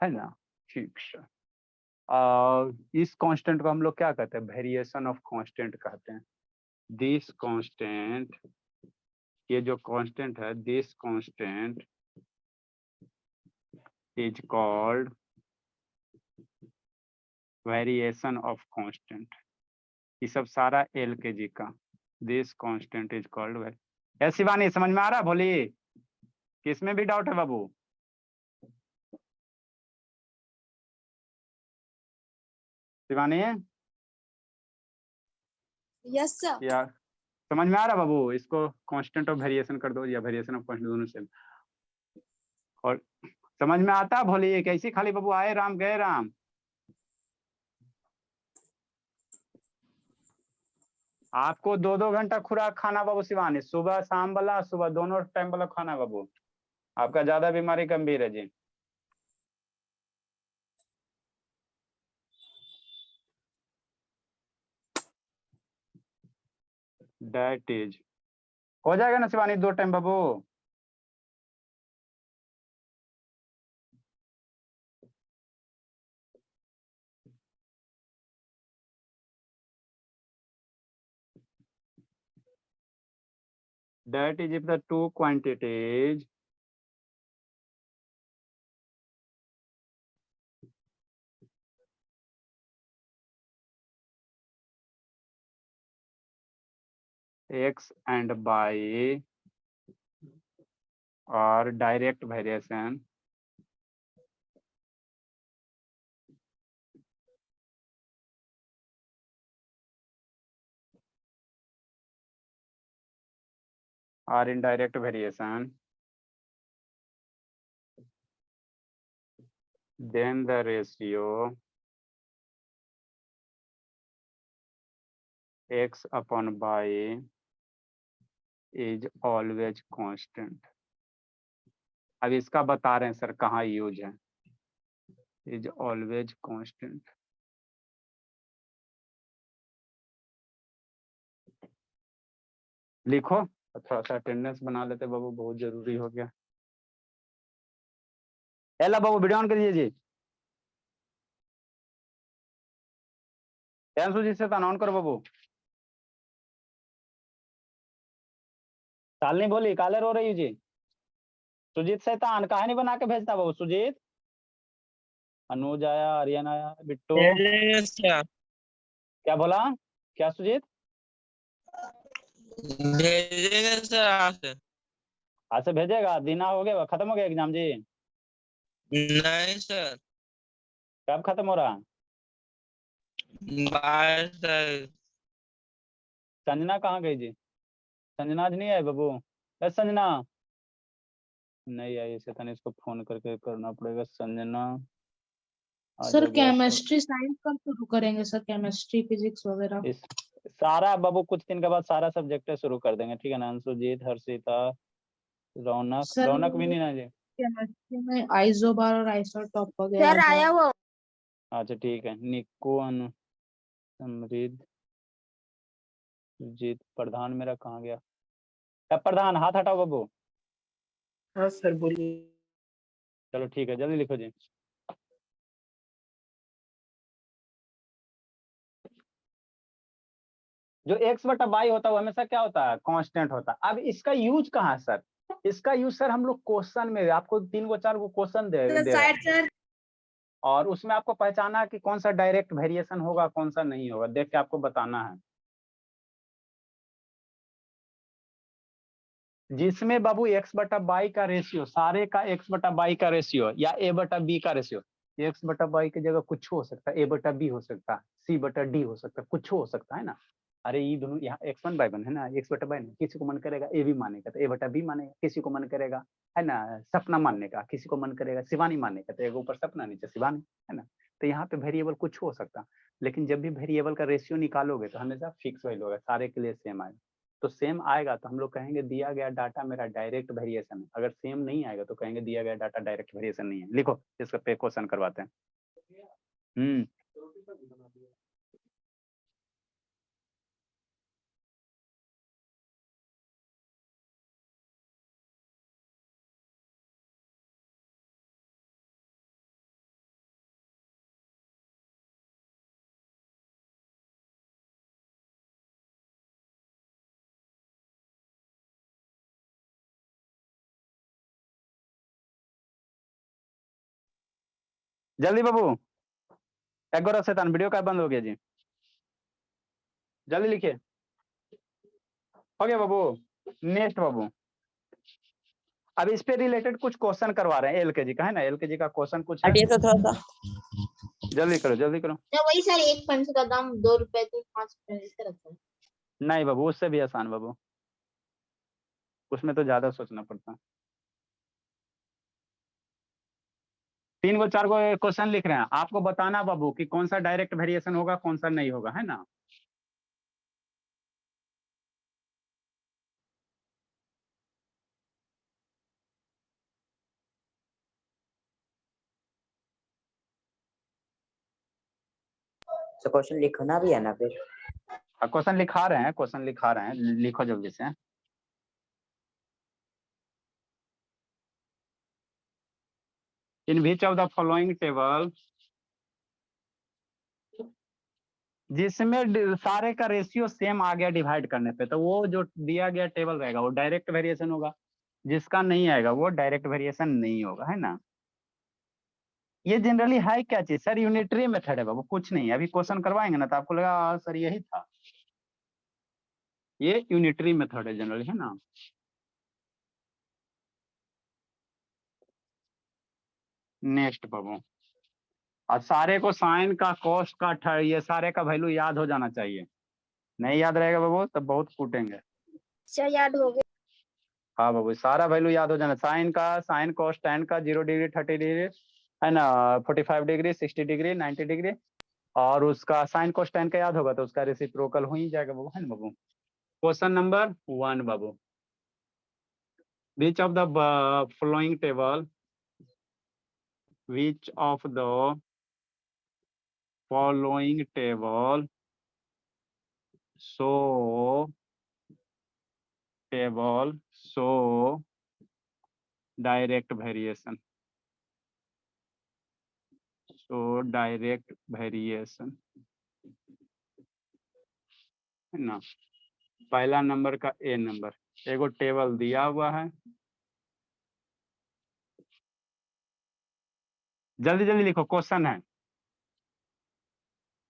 है ना। ठीक है, इस कांस्टेंट को हम लोग क्या कहते हैं, वेरिएशन ऑफ कांस्टेंट कहते हैं। दिस कांस्टेंट, ये जो कांस्टेंट है, this constant is called variation of constant. ये सब सारा एल के जी का, दिस कांस्टेंट इज कॉल्ड। ए शिवानी, समझ में आ रहा है? बोली, किसमें भी डाउट है बाबू? Shivani yes sir. या समझ में आ रहा बाबू? इसको कांस्टेंट ऑफ वेरिएशन कर दो या वेरिएशन ऑफ कांस्टेंट, दोनों सेम। और समझ में आता भोली? कैसी खाली बाबू आए राम गए राम। आपको 2-2 घंटा खुराक खाना बाबू शिवानी, सुबह शाम वाला, सुबह दोनों टाइम वाला खाना बाबू। आपका ज्यादा बीमारी गंभीर है जी। दैट इज, हो जाएगा ना Shivani 2 time Babu? That is if the two quantities x and y are direct variation or indirect variation, then the ratio x upon y is always constant। अब इसका बता रहे हैं सर कहाँ यूज है, is always constant। लिखो, थोड़ा सा अटेंडेंस बना लेते बाबू, बहुत जरूरी हो गया। एला बाबू वीडियो ऑन करिए जी, जी से ऑन करो बाबू। शालिनी बोली, काले रो रही जी? सुजीत शैतान कहा नहीं बना के भेजता बाबू? सुजीत, अनुज आया, आर्यन आया, बिट्टू। क्या बोला, क्या सुजीत? भेजेंगे सर आज से। आज से भेजेगा? दीना हो गया, खत्म हो गया एग्जाम जी? नहीं सर, कब खत्म हो रहा? 22 तारीख। संजना कहाँ गई जी? संजना आज नहीं आई बाबू? संजना नहीं आई, इसे तने इसको फोन करके करना पड़ेगा। संजना सर केमिस्ट्री साइंस कब शुरू करेंगे सर, केमिस्ट्री फिजिक्स वगैरह? इस सारा बाबू कुछ दिन के बाद सारा सब्जेक्ट शुरू कर देंगे, ठीक है ना। अंशुजीत, हर्षिता, रौनक, रौनक भी नहीं ना जी? केमिस्ट्री में आइसोबार और आइसोटॉप वगैरह सर आया वो अच्छा ठीक है। निको, अनु, समृद्ध, सुजीत, प्रधान मेरा कहाँ गया? अब प्रधान हाथ हटाओ बाबू। हाँ सर बोलिए। चलो ठीक है, जल्दी लिखो जी। जो x बटा बाई होता है वो हमेशा क्या होता है? कांस्टेंट होता है। अब इसका यूज कहाँ है सर? इसका यूज सर हम लोग क्वेश्चन में, आपको 3 को 4 को क्वेश्चन दे रहे हैं सर और उसमें आपको पहचाना है कि कौन सा डायरेक्ट वेरिएशन होगा, कौन सा नहीं होगा, देख के आपको बताना है। जिसमें बाबू x बटा बाई का रेशियो, सारे का x बटा बाई का रेशियो या a बटा b का रेशियो, x बटा बाई की जगह कुछ हो सकता है, a बटा b हो सकता है, c बटा d हो सकता है, कुछ हो सकता है ना। अरे ये दोनों यहाँ x1/1 है ना, x बटा बाई नहीं, किसी को मन करेगा a भी मानेगा तो a बटा b मानेगा, किसी को मन करेगा है ना सपना मानने का, किसी को मन करेगा शिवानी मानने का, तो एक ऊपर सपना नीचे शिवानी, है ना। तो यहाँ पे वेरिएबल कुछ हो सकता, लेकिन जब भी वेरिएबल का रेशियो निकालोगे तो हमेशा फिक्स वैल्यू होगा, सारे के लिए सेम आएगा। तो सेम आएगा तो हम लोग कहेंगे दिया गया डाटा मेरा डायरेक्ट वेरिएशन है। अगर सेम नहीं आएगा तो कहेंगे दिया गया डाटा डायरेक्ट वेरिएशन नहीं है। लिखो, इसका पे क्वेश्चन करवाते हैं। जल्दी बाबू, एक बार शैतान वीडियो का बंद हो गया जी, जल्दी लिखिए। हो गया बाबू। नेक्स्ट बाबू, अब इस पे रिलेटेड कुछ क्वेश्चन करवा रहे हैं, एलकेजी का है ना, एलकेजी का क्वेश्चन कुछ है। हटिए तो थोड़ा सा। जल्दी करो जल्दी करो। वही सर एक पेंसिल का दाम 2 रुपए से 5 रुपए इस तरह से। नहीं बाबू, उससे भी आसान बाबू, उसमें तो ज्यादा सोचना पड़ता है। 3 को 4 को क्वेश्चन लिख रहे हैं, आपको बताना बाबू कि कौन सा डायरेक्ट वेरिएशन होगा, कौन सा नहीं होगा, है ना। तो क्वेश्चन लिखना भी है ना फिर? क्वेश्चन लिखा रहे हैं, क्वेश्चन लिखा रहे हैं, लिखो जल्दी से। In which of the following table, जिसमें सारे का रेशियो सेम आ गया डिवाइड करने पे, तो वो जो दिया गया टेबल रहेगा वो डायरेक्ट वेरिएशन होगा, जिसका नहीं आएगा वो डायरेक्ट वेरिएशन नहीं होगा, है ना। ये जनरली है क्या चीज सर? यूनिटरी मेथड है बाबू, कुछ नहीं है। अभी क्वेश्चन करवाएंगे ना तो आपको लगा सर यही था, ये यूनिटरी मेथड है जनरली, है ना। नेक्स्ट बाबू, और सारे को साइन का, कॉस्ट का, ये सारे का वैल्यू याद हो जाना चाहिए। नहीं याद रहेगा बाबू तब बहुत कूटेंगे। अच्छा याद हो गया। हाँ बाबू, सारा वैल्यू याद हो जाना, साइन का, साइन कॉस tan का, 0 डिग्री 30 डिग्री है ना, 45 डिग्री 60 डिग्री 90 डिग्री, और उसका साइन कॉस tan का याद होगा तो उसका रेसिप्रोकल हो ही जाएगा बाबू, है ना बाबू। क्वेश्चन नंबर 1 बाबू, which of the following table, which of the following table show direct variation, है ना। पहला नंबर का ए नंबर, एगो टेबल दिया हुआ है, जल्दी जल्दी लिखो, क्वेश्चन है।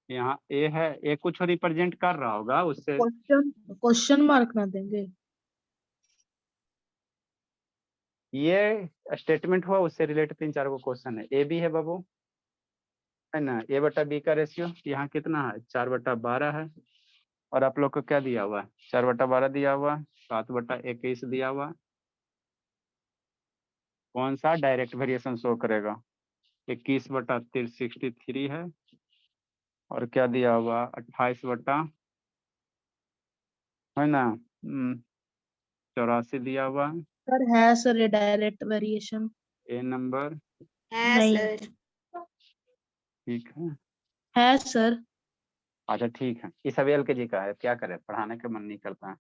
यहाँ ए है, ए कुछ रिप्रेजेंट कर रहा होगा उससे, क्वेश्चन मार्क ना देंगे? ये स्टेटमेंट हुआ उससे रिलेटेड 3-4 को क्वेश्चन है। ए बी है बाबू, है ना, ए बटा बी का रेशियो यहाँ कितना है, 4/12 है, और आप लोग को क्या दिया हुआ है, 4/12 दिया हुआ, 7/21 दिया हुआ। कौन सा डायरेक्ट वेरिएशन शो करेगा? 21/63 है, और क्या दिया हुआ 28 बटा, है ना 84 दिया हुआ। सर है सर ये डायरेक्ट वेरिएशन। ए नंबर है नहीं। सर। ठीक है। है सर। अच्छा ठीक है, इसबेल के जी का है, क्या करे, पढ़ाने का मन नहीं करता है,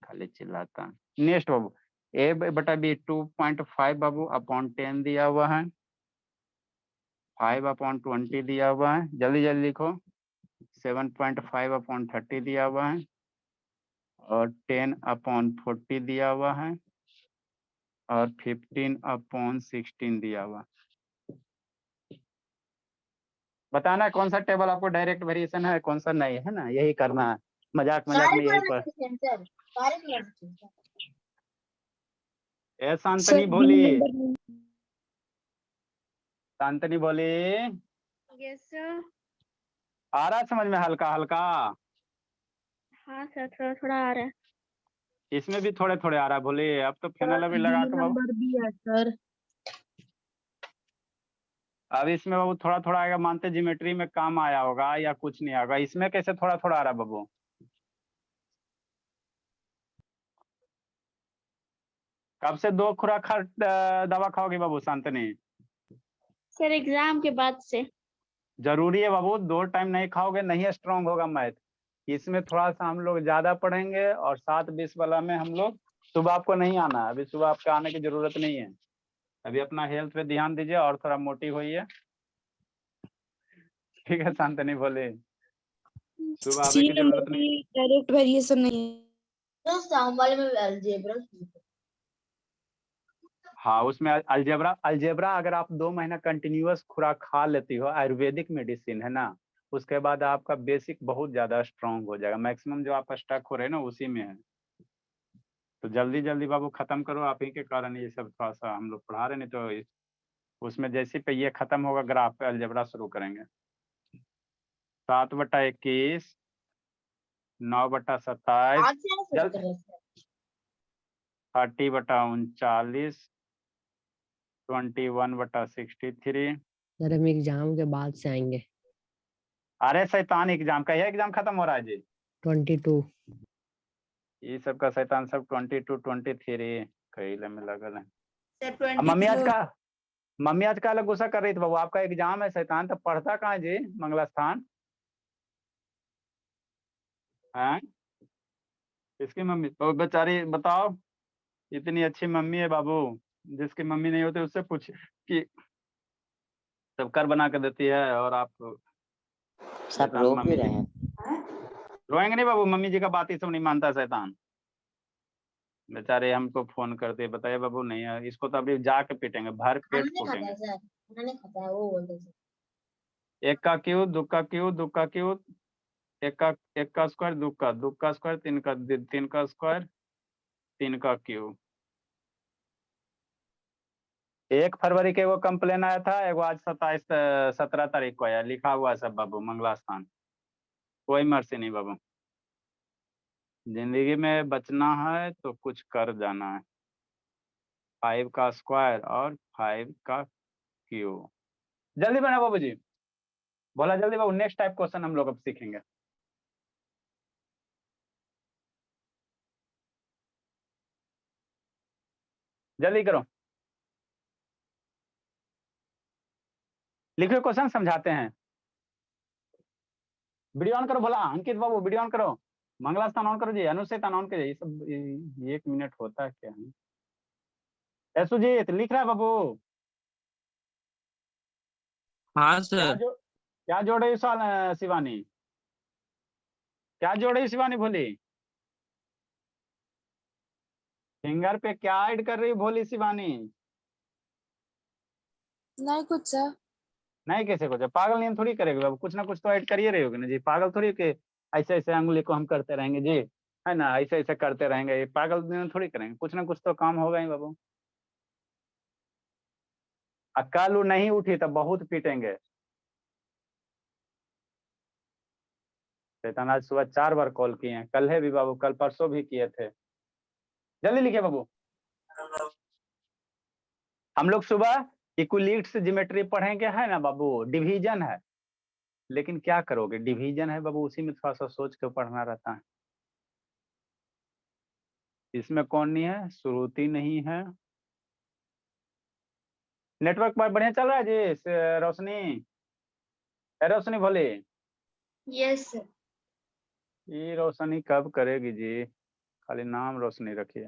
खाली चिल्लाता है। नेक्स्ट बाबू, ए बटा बी 2.5 बाबू अपॉन 10 दिया हुआ है, 5 अपॉन 20 दिया हुआ है, जल्दी जल्दी लिखो। 7.5 अपॉन 30 दिया हुआ है और 10 अपॉन 40 दिया हुआ है और 15 अपॉन 16 दिया हुआ। बताना है कौन सा टेबल आपको डायरेक्ट वेरिएशन है, कौन सा नहीं है ना, यही करना है, मजाक मजाक में यही पर। ए शांतनी सर बोली, बी नंबर नहीं। शांतनी बोली, यस सर। आ रहा है समझ में हल्का हल्का? हाँ सर, थोड़ा थोड़ा आ रहा है। इसमें भी थोड़े थोड़े आ रहा है, बोली अब तो फेनल अभी बी लगा के बाबू, नंबर भी है सर। अब इसमें बाबू थोड़ा थोड़ा आएगा, मानते ज्योमेट्री में काम आया होगा या कुछ नहीं आएगा, इसमें कैसे थोड़ा थोड़ा आ रहा है बाबू? कब से 2 खुराक दवा खाओगी बाबू शांतनी? सर एग्जाम के बाद से। जरूरी है बाबू, 2 टाइम नहीं खाओगे नहीं स्ट्रांग होगा मैथ। इसमें थोड़ा सा हम लोग ज्यादा पढ़ेंगे और 7-20 वाला में हम लोग, सुबह आपको नहीं आना, अभी सुबह आपके आने की जरूरत नहीं है, अभी अपना हेल्थ पे ध्यान दीजिए और थोड़ा मोटी होइए, ठीक है शांतनी बोले, सुबह आने सी की नंबर जरूरत नहीं। भी डायरेक्ट वेरिएशन नहीं है। शाम वाले में अलजेब्रा। हाँ उसमें अलजेब्रा, अलजेब्रा अगर आप 2 महीना कंटिन्यूअस खुराक खा लेती हो, आयुर्वेदिक मेडिसिन है ना, उसके बाद आपका बेसिक बहुत ज्यादा स्ट्रांग हो जाएगा, मैक्सिमम जो आप स्टक हो रहे हैं ना उसी में है। तो जल्दी जल्दी बाबू खत्म करो, आप ही के कारण ये सब थोड़ा सा हम लोग पढ़ा रहे, नहीं तो उसमें जैसे पे ये खत्म होगा ग्राफ पे अलजेब्रा शुरू करेंगे। 7/21, 9/27, 30/39, 21/63। सर हम एग्जाम के बाद से आएंगे। अरे शैतान एग्जाम का, यह एग्जाम खत्म हो रहा है जी? 22। ये सब का शैतान सब 22, 23 कईले में लगल है। सर अब मम्मी आज का अलग गुस्सा कर रही थी बाबू, आपका एग्जाम है शैतान, तब पढ़ता कहाँ है जी मंगला स्थान? हैं इसकी मम्मी तो बेचारी, बताओ, इतनी अच्छी मम्मी है बाबू, जिसकी मम्मी नहीं होती उससे पूछ कि सब कर बना के देती है, और आप सब शैतान रो मम्मी क्यों जी। रहे हैं? रोएंगे नहीं बाबू, मम्मी जी का बात ही सब नहीं मानता शैतान, बेचारे हमको फोन करते, बताइए बाबू, नहीं है इसको तो अभी जाके पीटेंगे, भर पेट कूटेंगे। एक का क्यू, दो का क्यू, दो का क्यू, एक का स्क्वायर, दो का स्क्वायर, तीन का स्क्वायर, 3 का क्यू। 1 फरवरी के वो कंप्लेन आया था, एगो आज 17 तारीख को आया, लिखा हुआ सब बाबू मंगला स्थान, कोई मर्सी नहीं बाबू, जिंदगी में बचना है तो कुछ कर जाना है। 5 का स्क्वायर और 5 का क्यू, जल्दी बना बाबू जी, बोला जल्दी बाबू, नेक्स्ट टाइप क्वेश्चन हम लोग अब सीखेंगे। जल्दी करो, लिखो क्वेश्चन समझाते हैं। वीडियो ऑन करो, बोला अंकित बाबू वीडियो ऑन करो, मंगला स्थान ऑन करो जी, अनुशेतान ऑन करिए, ये सब 1 मिनट होता है क्या है? सुजीत लिख रहा है बाबू, हाँ क्या सर। क्या जोड़ रही शिवानी, क्या जोड़ रही शिवानी भोली, फिंगर पे क्या ऐड कर रही भोली शिवानी? नहीं कुछ सर। नहीं कैसे कुछ, पागल नहीं थोड़ी करेगी बाबू, कुछ ना कुछ तो ऐड करिए रही होगी ना जी, पागल थोड़ी कि ऐसे ऐसे अंगुली को हम करते रहेंगे जी, है ना, ऐसे ऐसे करते रहेंगे, ये पागल थोड़ी करेंगे, कुछ ना कुछ तो काम होगा ही बाबू। कल नहीं उठी तो बहुत पीटेंगे, शैतान आज सुबह 4 बार कॉल किए हैं, कल है भी बाबू, कल परसों भी किए थे, जल्दी लिखिए बाबू। हम लोग सुबह इक्विलिट्स ज्योमेट्री पढ़ेंगे, है ना बाबू, डिवीजन है, लेकिन क्या करोगे, डिवीजन है बाबू, उसी में थोड़ा सा सोच के पढ़ना रहता है, इसमें कौन नहीं है, श्रुति नहीं है, नेटवर्क पर बढ़िया चल रहा है जी रोशनी? रोशनी भोले, यस सर। ये रोशनी कब करेगी जी? खाली नाम रोशनी रखिए।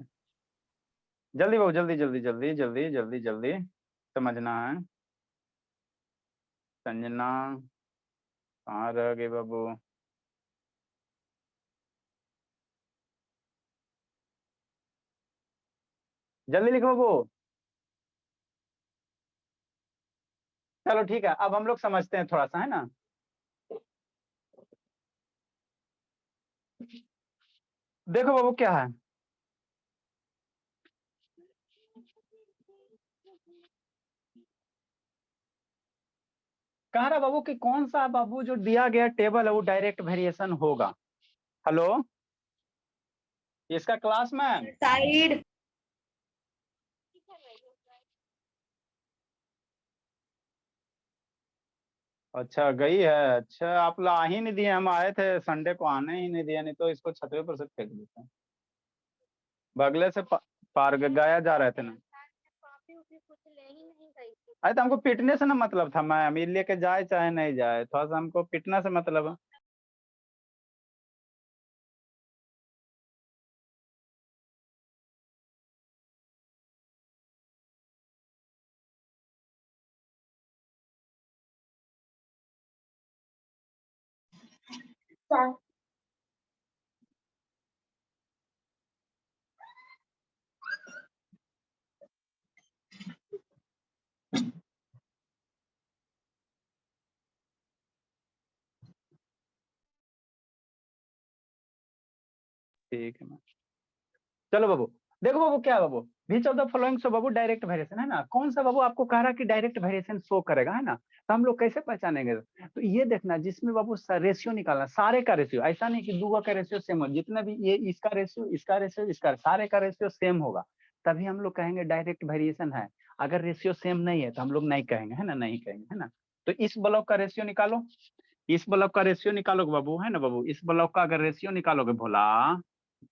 जल्दी बाबू, जल्दी जल्दी जल्दी जल्दी जल्दी जल्दी समझना है। संजना कहाँ रह गए बाबू? जल्दी लिखो बाबू। चलो ठीक है, अब हम लोग समझते हैं थोड़ा सा, है ना। देखो बाबू क्या है, कह रहा बाबू कि कौन सा बाबू जो दिया गया टेबल है वो डायरेक्ट वेरिएशन होगा। हेलो, इसका क्लास में साइड। अच्छा गई है। अच्छा आप ला ही नहीं दिए, हम आए थे संडे को, आने ही नहीं दिया, नहीं तो इसको छतवे पर से फेंक देते हैं। बगले से पार गया जा रहे थे ना। अरे तो हमको पिटने से ना मतलब था मैम, ये लेके जाए चाहे नहीं जाए, थोड़ा सा हमको पिटने से मतलब है। ठीक है मैम, चलो बाबू। देखो बाबू क्या है बाबू, which of the following so बाबू डायरेक्ट वेरिएशन है ना, कौन सा बाबू आपको कह रहा कि डायरेक्ट वेरिएशन शो करेगा, है ना। तो हम लोग कैसे पहचानेंगे? तो ये देखना जिसमें बाबू रेशियो निकालना, सारे का रेशियो, ऐसा नहीं कि दो का रेशियो सेम हो, जितना भी ये इसका रेशियो इसका रेशियो इसका सारे का रेशियो सेम होगा, तभी हम लोग कहेंगे डायरेक्ट वेरिएशन है। अगर रेशियो सेम नहीं है तो हम लोग नहीं कहेंगे, है ना, नहीं कहेंगे, है ना। तो इस ब्लॉक का रेशियो निकालो, इस ब्लॉक का रेशियो निकालोगे बाबू, है ना बाबू, इस ब्लॉक का अगर रेशियो निकालोगे भोला,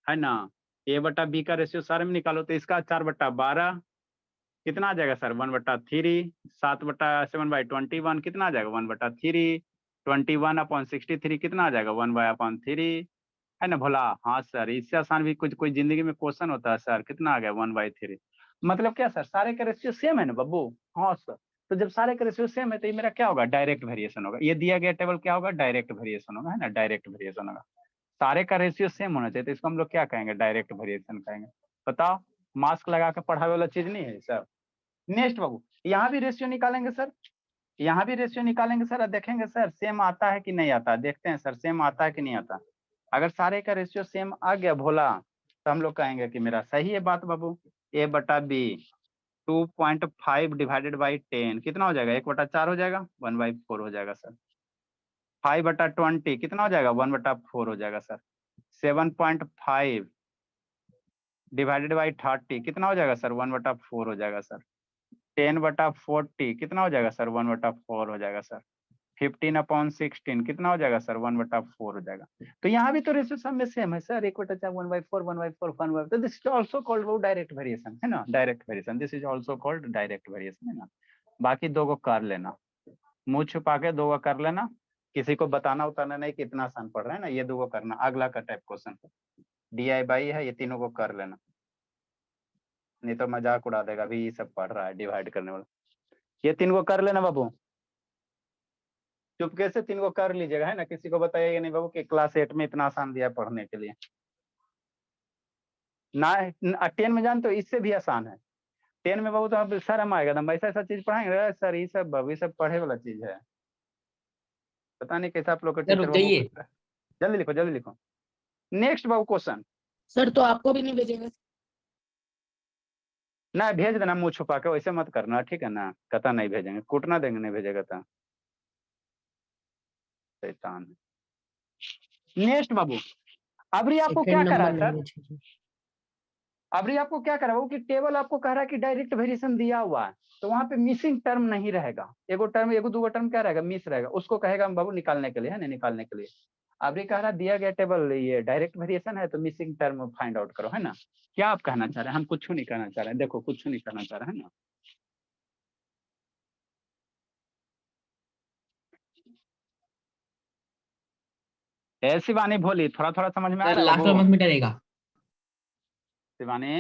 है ना, ए बटा बी का रेशियो सारे में निकालो, तो इसका 4/12 कितना आ जाएगा सर? 1/3। 7/7/21 कितना आ जाएगा? 1/3। 21/63 कितना आ जाएगा? 1/3, है ना भोला। हाँ सर, इससे आसान भी कुछ कोई जिंदगी में क्वेश्चन होता है सर? कितना आ गया? 1/3। मतलब क्या सर, सारे का रेशियो सेम है ना बब्बू? हाँ सर। तो जब सारे का रेशियो सेम है तो ये मेरा क्या होगा? डायरेक्ट वेरिएशन होगा। ये दिया गया टेबल क्या होगा? डायरेक्ट वेरिएशन होगा, है ना, डायरेक्ट वेरिएशन होगा। सारे का रेशियो सेम होना चाहिए, तो इसको हम लोग क्या कहेंगे? डायरेक्ट वेरिएशन कहेंगे। बताओ, मास्क लगा के पढ़ावे वाला चीज नहीं है सर। नेक्स्ट बाबू, यहाँ भी रेशियो निकालेंगे सर, यहाँ भी रेशियो निकालेंगे सर, और देखेंगे सर सेम आता है कि नहीं आता। देखते हैं सर सेम आता है कि नहीं आता। अगर सारे का रेशियो सेम आ गया भोला, तो हम लोग कहेंगे कि मेरा सही है बात बाबू। ए बटा बी 2.5 डिवाइडेड बाई 10 कितना हो जाएगा? 1/4 हो जाएगा, 1/4 हो जाएगा सर। 5/20 कितना हो जाएगा? 1/4 हो जाएगा सर। 7.5 डिवाइडेड बाई 30 कितना हो जाएगा सर? 1/4 हो जाएगा सर। 10/40 कितना हो जाएगा सर? 1/4 हो जाएगा सर। 15/16 कितना हो जाएगा सर? 1/4 हो जाएगा। तो यहाँ भी तो रेशियो सब में सेम है सर, 1/4 1/4 1/4 1/4। तो this is also called direct variation, है ना, direct variation, this is also called direct variation, है ना। बाकी दो को कर लेना, मुंह छुपा के दो को कर लेना, किसी को बताना उताना नहीं कितना आसान पड़ रहा है ना, ये दो को करना। अगला का टाइप क्वेश्चन DI/बाई है, ये तीनों को कर लेना, नहीं तो मजाक उड़ा देगा अभी ये सब पढ़ रहा है डिवाइड करने वाला। ये तीन को कर लेना बाबू, चुपके से तीन को कर लीजिएगा, है ना, किसी को बताइएगा नहीं बाबू कि क्लास 8 में इतना आसान दिया पढ़ने के लिए ना। 10 में जान तो इससे भी आसान है। 10 में बाबू तो अब शर्म आएगा, हम ऐसा ऐसा चीज पढ़ाएंगे। अरे सर ये सब बाबू ये सब पढ़े वाला चीज है, पता नहीं कैसा आप लोग का टीचर बाबू करता है। जल्दी लिखो जल्दी लिखो। नेक्स्ट बाबू क्वेश्चन। सर तो आपको भी नहीं भेजेंगे? ना भेज देना मुंह छुपा के, वैसे मत करना, ठीक है ना, कता नहीं भेजेंगे, कूटना देंगे, नहीं भेजेगा तो शैतान। नेक्स्ट बाबू, अभी आपको क्या सेकंड करा नंबर है सर? नहीं चाहिए। अभी आपको क्या करा वो कि टेबल आपको कह रहा है कि डायरेक्ट वेरिएशन दिया हुआ है, तो वहां पे मिसिंग टर्म नहीं रहेगा, एगो टर्म एगो दूगो टर्म क्या रहेगा? मिस रहेगा, उसको कहेगा हम बाबू निकालने के लिए, है ना, निकालने के लिए। अभी कह रहा दिया गया टेबल ये डायरेक्ट वेरिएशन है, तो मिसिंग टर्म फाइंड आउट करो, है ना। क्या आप कहना चाह रहे हैं? हम कुछ नहीं कहना चाह रहे हैं, देखो कुछ नहीं कहना चाह रहे हैं ना। ए शिवानी भोली, थोड़ा थोड़ा समझ में आ सर रहा है लास्ट में बाबू? मत मिटाएगा। शिवानी,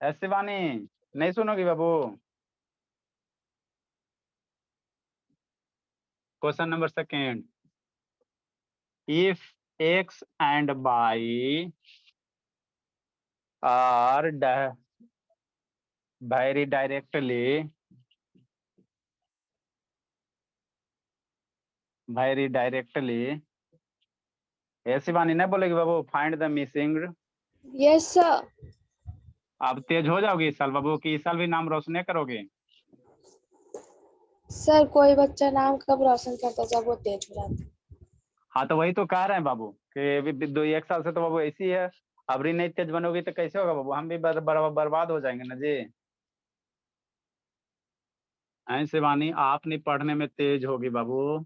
ए शिवानी, नहीं सुनोगी बाबू? Question number second, if x and y are very directly ए शिवानी नहीं बोलेगी बाबू, find the missing. Yes sir. अब तेज हो जाओगी इस साल बाबू, कि इस साल भी नाम रोशन करोगे? सर कोई बच्चा नाम कब रोशन करता है, जब वो तेज हो जाता है। हाँ तो वही तो कह रहे हैं बाबू कि अभी 1 साल से तो बाबू ऐसी है, अबरी नहीं तेज बनोगी तो कैसे होगा बाबू? हम भी बर्बाद हो जाएंगे ना जी। ऐ शिवानी, आप नहीं पढ़ने में तेज होगी बाबू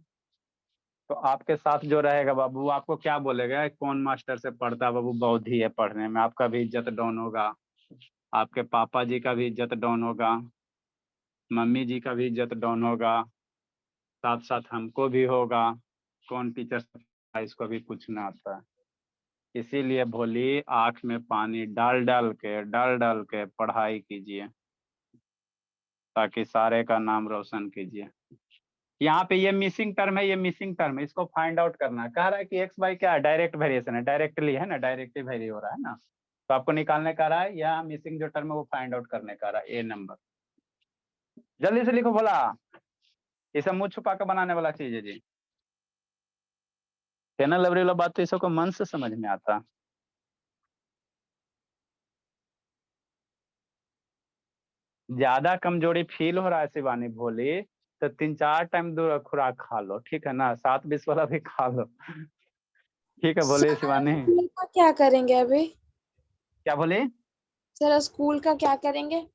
तो आपके साथ जो रहेगा बाबू आपको क्या बोलेगा, कौन मास्टर से पढ़ता है बाबू, बहुत ही है पढ़ने में, आपका भी इज्जत डाउन होगा, आपके पापा जी का भी इज्जत डाउन होगा, मम्मी जी का भी इज्जत डाउन होगा, साथ साथ हमको भी होगा। कौन टीचर इसको भी पूछना आता है। इसीलिए भोली, आंख में पानी डाल डाल के पढ़ाई कीजिए, ताकि सारे का नाम रोशन कीजिए। यहाँ पे ये मिसिंग टर्म है, ये मिसिंग टर्म है, इसको फाइंड आउट करना है। कह रहा है कि एक्स बाई क्या है, डायरेक्ट वेरिएशन है, डायरेक्टली है ना, डायरेक्टली वेरी हो रहा है ना, तो आपको निकालने का रहा है। यहाँ मिसिंग जो टर्म है वो फाइंड आउट करने का रहा है, ए नंबर। जल्दी से लिखो बोला, ये सब मुंह छुपा के बनाने वाला चीज है जी। कहना लवरी वाला बात तो इसको मन से समझ में आता। ज्यादा कमजोरी फील हो रहा है शिवानी भोली, तो 3-4 टाइम दो खुराक खा लो, ठीक है ना, 7-20 वाला भी खा लो, ठीक है बोले शिवानी। स्कूल का क्या करेंगे अभी? क्या बोले? सर स्कूल का क्या करेंगे?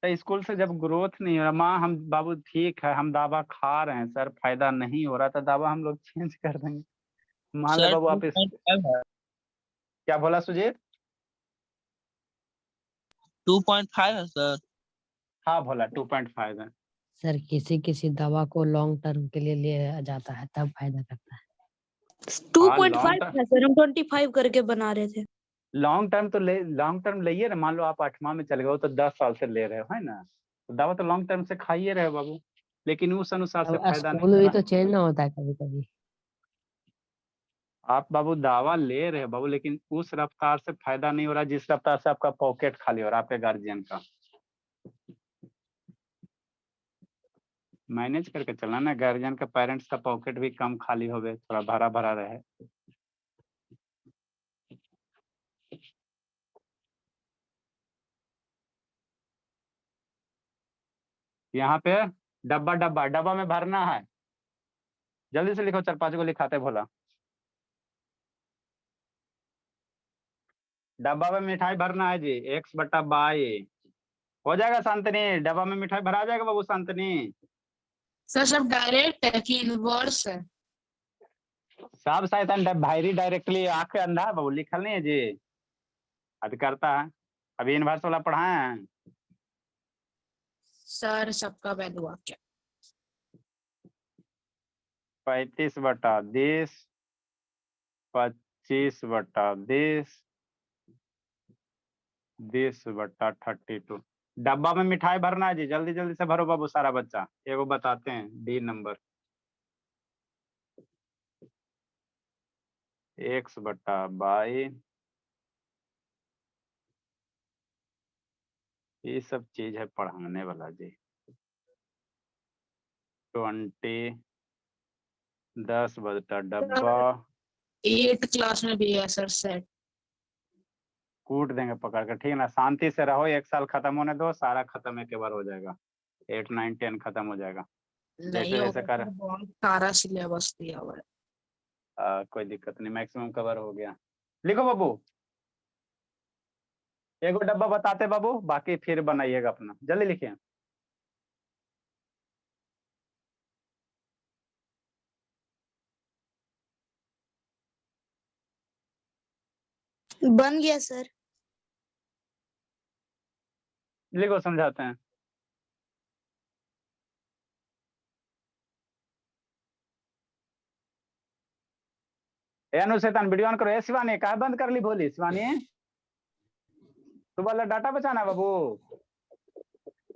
तो स्कूल से जब ग्रोथ नहीं हो रहा माँ, हम बाबू ठीक है हम दवा खा रहे हैं सर, फायदा नहीं हो रहा तो दवा हम लोग चेंज कर देंगे। मान ले सर बाबू आप 2.5 है। क्या बोला सुजीत? 2.5 है सर। हाँ भोला 2.5 है। सर किसी किसी दवा को लॉन्ग टर्म के लिए लिया जाता है तब फायदा करता है। 2.5 था सर, हम 25 करके बना रहे थे। लॉन्ग टर्म तो लॉन्ग टर्म लेइए ना, मान लो आप 8वां में चले गए तो 10 साल से ले रहे हो है ना, तो दवा तो लॉन्ग टर्म से खाइए रहे हो बाबू, लेकिन उस अनुसार से अब फायदा नहीं स्कूल हो भी रहा तो है। चेंज ना होता है कभी कभी। आप बाबू दवा ले रहे हो बाबू, लेकिन उस रफ्तार से फायदा नहीं हो रहा जिस रफ्तार से आपका पॉकेट खाली हो रहा है, आपके गार्जियन का। मैनेज करके चलना ना, गार्जियन का, पेरेंट्स का पॉकेट भी कम खाली हो गए, थोड़ा भरा भरा रहे। यहाँ पे डब्बा डब्बा डब्बा में भरना है, जल्दी से लिखो, 4-5 को लिखाते भोला। डब्बा में मिठाई भरना है जी, x/y हो जाएगा शांतनी, डब्बा में मिठाई भरा जाएगा बाबू शांतनी। सर सब डायरेक्ट है कि इनवर्स है? सब शायद भाईरी डायरेक्टली आंख के अंधा है बाबू, लिखल नहीं है जी, अभी करता है, अभी इनवर्स वाला पढ़ाए हैं। सर सबका वैल्यू आ क्या? 35/20, 25/20, 20/32। डब्बा में मिठाई भरना है जी, जल्दी जल्दी से भरो बाबू सारा बच्चा। एगो बताते हैं डी नंबर, x/y, ये सब चीज है पढ़ाने वाला जी। 20, 10/डब्बा, 8 क्लास में भी है सर सेट। कूट देंगे पकड़ कर, ठीक है ना, शांति से रहो, 1 साल खत्म होने दो, सारा खत्म एक बार हो जाएगा, 8, 9, 10 खत्म हो जाएगा। नहीं जैसे होगा जैसे कर सर, बहुत सारा सिलेबस दिया हुआ है। कोई दिक्कत नहीं, मैक्सिमम कवर हो गया। लिखो बाबू, एगो डब्बा बताते बाबू, बाकी फिर बनाइएगा अपना, जल्दी लिखिए। बन गया सर। लिखो समझाते हैं। ए अनु शैतान वीडियो ऑन करो। ए शिवानी कहा बंद कर ली भोली शिवानी, तो वाला डाटा बचाना बाबू।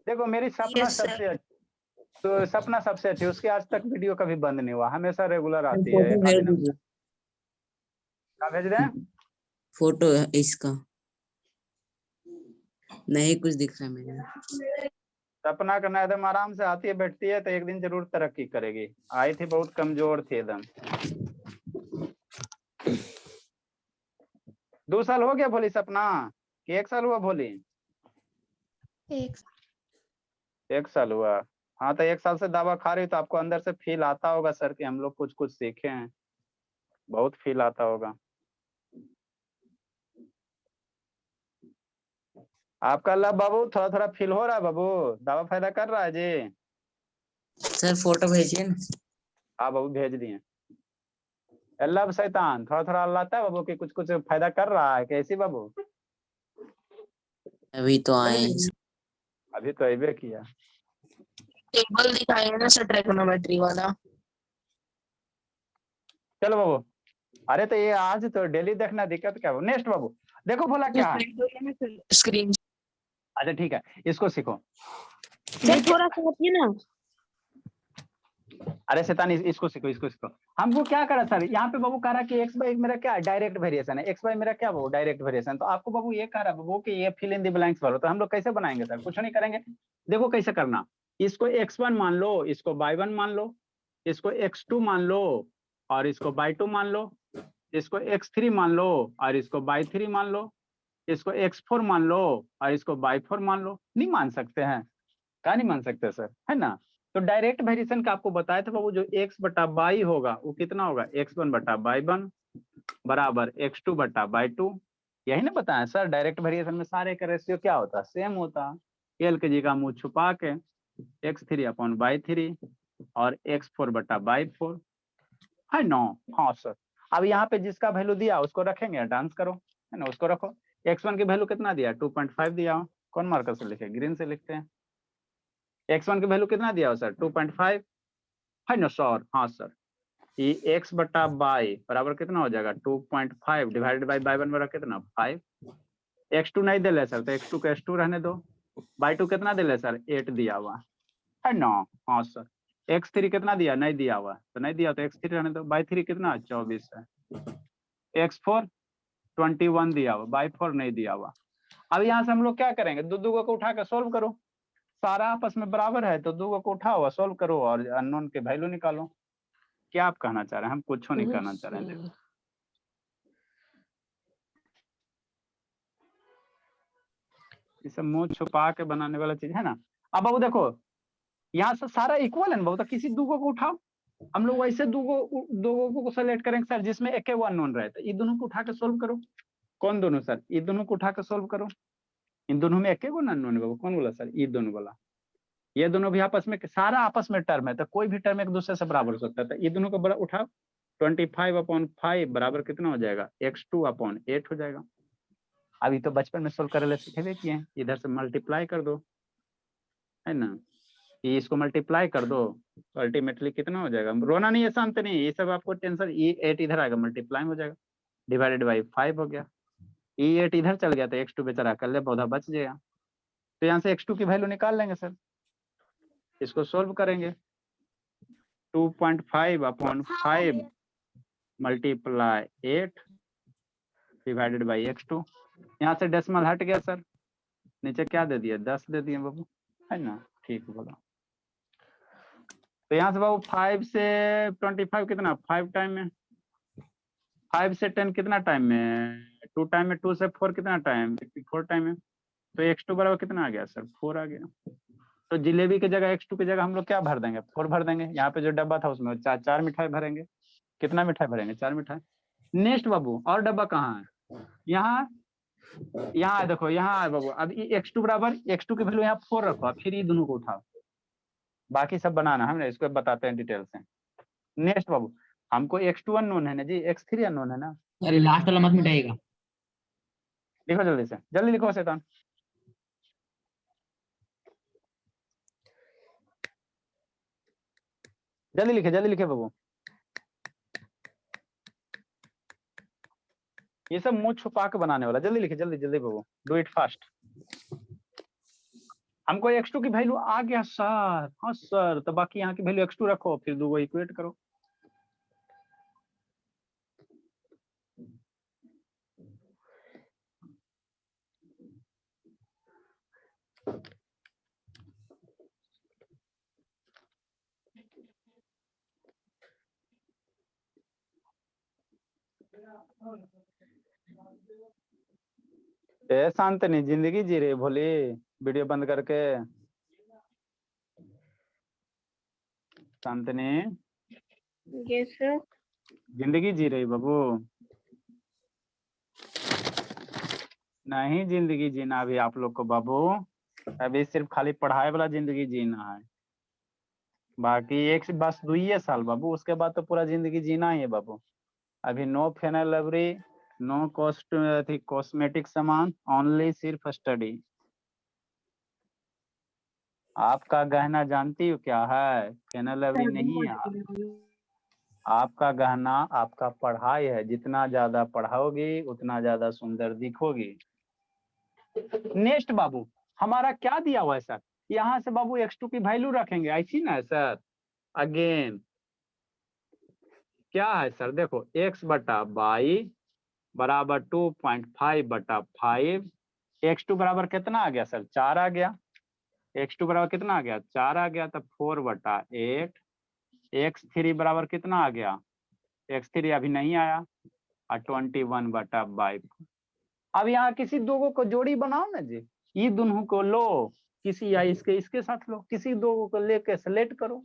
देखो मेरी सपना Yes, sir. सबसे अच्छी, तो सपना सबसे अच्छी, उसकी आज तक वीडियो कभी बंद नहीं हुआ, हमेशा रेगुलर सर, आती है। फोटो भेज दीजिए, क्या भेज दें? फोटो इसका नहीं कुछ दिख रहा है मेरे। सपना करना एकदम आराम से आती है बैठती है, तो एक दिन जरूर तरक्की करेगी। आई थी बहुत कमजोर थी एकदम। 2 साल हो गया भोली सपना कि 1 साल हुआ भोली? 1 साल हुआ। हाँ तो 1 साल से दवा खा रही, तो आपको अंदर से फील आता होगा सर कि हम लोग कुछ कुछ सीखे हैं, बहुत फील आता होगा आपका। लव बाबू थोड़ा थोड़ा फील हो रहा है बाबू, दवा फायदा कर रहा है जी? सर फोटो भेजिए ना। हाँ बाबू भेज दिए। लव शैतान थोड़ा थोड़ा लाता है बाबू कि कुछ कुछ फायदा कर रहा है कैसी बाबू? अभी तो आए हैं। अभी तो अबे किया। टेबल दिखाएंगे ना सर ट्रिगोनोमेट्री वाला। चलो बाबू, अरे तो ये आज तो डेली देखना दिक्कत क्या? नेक्स्ट बाबू देखो बोला क्या है। स्क्रीन अच्छा ठीक है, इसको सीखो। ये थोड़ा सा हटिए ना। अरे शैतान इसको सीखो, इसको सीखो। हमको क्या करा सर, यहाँ पे बाबू कह रहा कि एक्स बाई मेरा क्या डायरेक्ट वेरिएशन है, एक्स बाई मेरा क्या बाबू डायरेक्ट वेरिएशन। तो आपको बाबू ये कह रहा बाबू कि ये फिल इन द ब्लैंक्स भरो, तो हम लोग कैसे बनाएंगे सर? कुछ नहीं करेंगे। देखो कैसे करना, इसको x1 मान लो, इसको y1 मान लो, इसको x2 मान लो और इसको y2 मान लो, इसको x3 मान लो और इसको y3 मान लो, इसको x4 मान लो और इसको y4 मान लो। नहीं मान सकते हैं? क्या नहीं मान सकते सर, है ना? तो डायरेक्ट वेरिएशन का आपको बताया था बाबू, जो x बटा बाई होगा वो कितना होगा, x1 बटा y1 बराबर x2 बटा y2। यही ना बताया सर, डायरेक्ट वेरिएशन में सारे का रेशियो क्या होता है, सेम होता है। एल के जी का मुंह छुपा के x3 अपॉन y3 और x4 बटा y4, है ना? हाँ सर। अब यहाँ पे जिसका वैल्यू दिया उसको रखेंगे, डांस करो, है ना? उसको रखो। x1 की वैल्यू कितना दिया, 2.5 दिया। कौन मार्कर से लिखे, ग्रीन से लिखते हैं। x1 की वैल्यू कितना दिया हो सर, 2.5, है ना सर? हाँ सर। ये x बटा बाई बराबर कितना हो जाएगा, 2.5 डिवाइडेड बाई y1 बराबर कितना, 5। x2 नहीं दे सर, तो x2 को x2 रहने दो। y2 कितना दे सर, 8 दिया हुआ, है ना? हाँ सर। x3 कितना दिया, नहीं दिया हुआ, तो नहीं दिया तो x3 रहने दो। y3 कितना, 24 है। x4 21 दिया हुआ, y4 नहीं दिया हुआ। अब यहाँ से हम लोग क्या करेंगे, दो को उठा कर सोल्व करो, सारा आपस में बराबर है, तो दो को उठाओ सोल्व करो और अननोन के वैल्यू निकालो। क्या आप कहना चाह रहे हैं? हम कुछ नहीं कहना चाह रहे हैं। ये सब मुंह छुपा के बनाने वाला चीज है ना। अब बाबू देखो यहाँ से सारा इक्वल है ना बाबू, तो किसी दो को उठाओ। हम लोग वैसे दो को सेलेक्ट करेंगे सर जिसमें एक वन नोन रहे, तो ये दोनों को उठा के सोल्व करो। कौन दोनों सर, ये दोनों को उठा के सोल्व करो। इन दोनों में एक अननोन है बाबू, कौन बोला सर, ये दोनों वाला। ये दोनों भी आपस में, सारा आपस में टर्म है, तो कोई भी टर्म एक दूसरे से बराबर हो सकता है। तो ये दोनों को बड़ा उठाओ, 25/5 बराबर कितना हो जाएगा, x2/8 हो जाएगा। अभी तो बचपन में सोल्व करे सीखे किए हैं, इधर से मल्टीप्लाई कर दो, है ना? ये इसको मल्टीप्लाई कर दो तो अल्टीमेटली कितना हो जाएगा। रोना नहीं है, शांत नहीं, ये सब आपको टेंशन। ये 8 इधर आएगा, मल्टीप्लाई हो जाएगा, डिवाइडेड बाई 5 हो गया। ये 8 इधर चल गया तो x2 बेचारा कर ले, पौधा बच जाएगा। तो यहाँ से x2 की वैल्यू निकाल लेंगे सर, इसको सोल्व करेंगे। 2.5/5 मल्टीप्लाई 8 डिवाइडेड बाई x2। यहाँ से डेसिमल हट गया सर, नीचे क्या दे दिया, 10 दे दिए बाबू, है ना? ठीक बोला। तो यहाँ से बाबू 5 से 25 कितना, 5 टाइम में, 5 से 10 कितना टाइम में, 2 टाइम में, 2 से 4 कितना टाइम, 4 टाइम में। तो x2 बराबर कितना आ गया सर, 4 आ गया। तो जिलेबी की जगह x2 की जगह हम लोग क्या भर देंगे, 4 भर देंगे। यहाँ पे जो डब्बा था उसमें चार मिठाई भरेंगे। कितना मिठाई भरेंगे, 4 मिठाई। नेक्स्ट बाबू, और डब्बा कहाँ है, यहाँ यहाँ देखो, यहाँ है बाबू। अब x2 बराबर, x2 की वैल्यू यहाँ 4 रखो, फिर ये दोनों को उठाओ, बाकी सब बनाना है, इसको बताते हैं डिटेल से। नेक्स्ट बाबू, हमको x2 अननोन है ना जी, x3 अननोन है ना। अरे लास्ट वाला मत मिटाइएगा। लिखो जल्दी से, जल्दी लिखो शैतान। जल्दी लिखे बाबू। ये सब मुंह छुपा के बनाने वाला। जल्दी लिखिए, जल्दी जल्दी बाबू, डू इट फास्ट। हमको x2 की वैल्यू आ गया सर। हाँ सर, तो बाकी यहाँ की वैल्यू x2 रखो, फिर दो इक्वेट करो। ए शांतनी, जिंदगी जी रही भोली, वीडियो बंद करके। शांतनी, यस सर। जिंदगी जी रही बाबू? नहीं जिंदगी जीना अभी आप लोग को बाबू, अभी सिर्फ खाली पढ़ाई वाला जिंदगी जीना है। बाकी एक से बस 2 साल बाबू, उसके बाद तो पूरा जिंदगी जीना ही है बाबू। अभी नो फेनल लवरी, नो कॉस्मेटिक सामान, ओनली सिर्फ स्टडी। आपका गहना जानती हो क्या है? फेनल लवरी नहीं है। आपका गहना आपका पढ़ाई है। जितना ज्यादा पढ़ाओगी उतना ज्यादा सुंदर दिखोगी। नेक्स्ट बाबू, हमारा क्या दिया हुआ है सर? यहाँ से बाबू x2 की वैल्यू रखेंगे, ऐसी ना है सर। अगेन क्या है सर? देखो x बटा बाई बराबर 2.5 बटा 5। x2 बराबर कितना आ गया सर? 4 आ गया। x2 बराबर कितना आ गया? 4 आ गया। तो 4 बटा 8। x3 बराबर कितना आ गया? x3 अभी नहीं आया। और 21 बटा 22। अब यहाँ किसी दो को जोड़ी बनाओ ना जी। ये दोनों को लो, किसी या इसके साथ लो, किसी दो को लेके सेलेक्ट करो।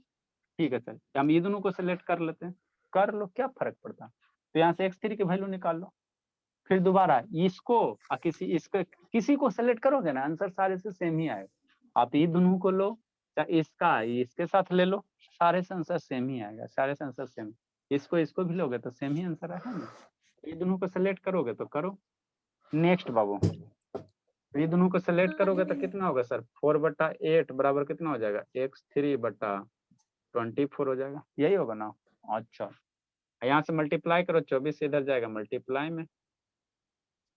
ठीक है सर, हम ये दोनों को सेलेक्ट कर लेते हैं। कर लो, क्या फर्क पड़ता है। तो यहाँ से x3 की वैल्यू निकाल लो। फिर दोबारा इसको और किसी को सेलेक्ट करोगे ना, आंसर सारे से सेम ही आएगा। आप ये दोनों को लो, चाहे इसके साथ ले लो, सारे से आंसर सेम ही आएगा। सारे से आंसर सेम। इसको भी लोगे तो सेम ही आंसर आएगा ना। ये दोनों को सेलेक्ट करोगे तो करो। नेक्स्ट बाबू, ये दोनों को सेलेक्ट करोगे तो कितना होगा सर? 4 बटा 8 बराबर कितना हो जाएगा? x3 बटा 24 हो जाएगा। यही होगा ना? अच्छा, यहाँ से मल्टीप्लाई करो, 24 इधर जाएगा मल्टीप्लाई में।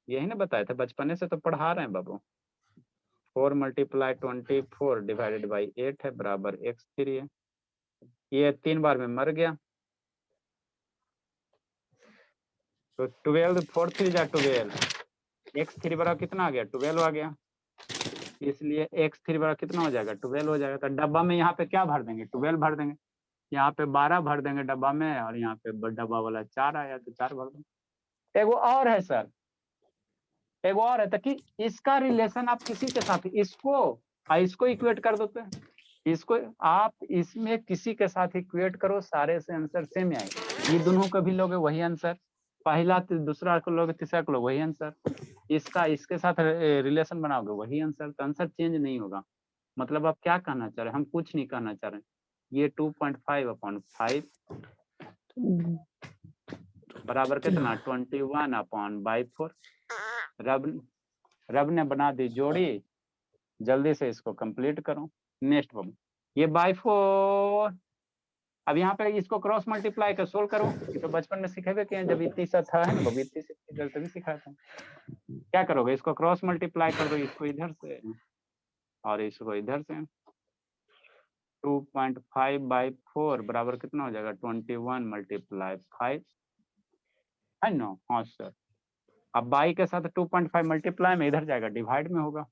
यही ना बताया था, बचपने से तो पढ़ा रहे हैं बाबू। 4 मल्टीप्लाई 24 डिवाइडेड बाई 8 है बराबर x3 है। ये 3 बार में मर गया। तो 12 4 3 जा 12। x3 बराबर कितना आ गया? 12 आ गया। इसलिए x3 बराबर कितना हो जाएगा? 12 हो जाएगा। तो डब्बा में यहाँ पे क्या भर देंगे? 12 भर देंगे। यहाँ पे 12 भर देंगे डब्बा में, और यहाँ पे डब्बा वाला 4 आया तो 4 भर देंगे। एगो और है सर, एगो और है, तो कि इसका रिलेशन आप किसी के साथ इसको इक्वेट कर देते हैं। इसको आप इसमें किसी के साथ इक्वेट करो, सारे से आंसर सेम आएगा। ये दोनों को भी लोगे वही आंसर, पहला दूसरा को लोगे, तीसरा को लोगे वही आंसर, इसके साथ रिलेशन बनाओगे वही आंसर। तो आंसर चेंज नहीं होगा। मतलब आप क्या कहना चाह रहे हैं? हम कुछ नहीं कहना चाह रहे। ये 2.5/5 बराबर कितना? 21/4। रब ने बना दी जोड़ी। जल्दी से इसको कंप्लीट करो। नेक्स्ट बाबू, ये बाई 4। अब यहाँ पे इसको क्रॉस मल्टीप्लाई कर सोल्व करो। तो बचपन में सिखेबे किए जब इतनी सा था है ना बाबू, इतनी से तभी सिखाया था। क्या करोगे? इसको क्रॉस मल्टीप्लाई कर दो, इसको इधर से और इसको इधर से। 2.5/4 बराबर कितना हो जाएगा? 21 × 5 है ना? हाँ सर। अब बाई के साथ 2.5 मल्टीप्लाई में इधर जाएगा, डिवाइड में होगा।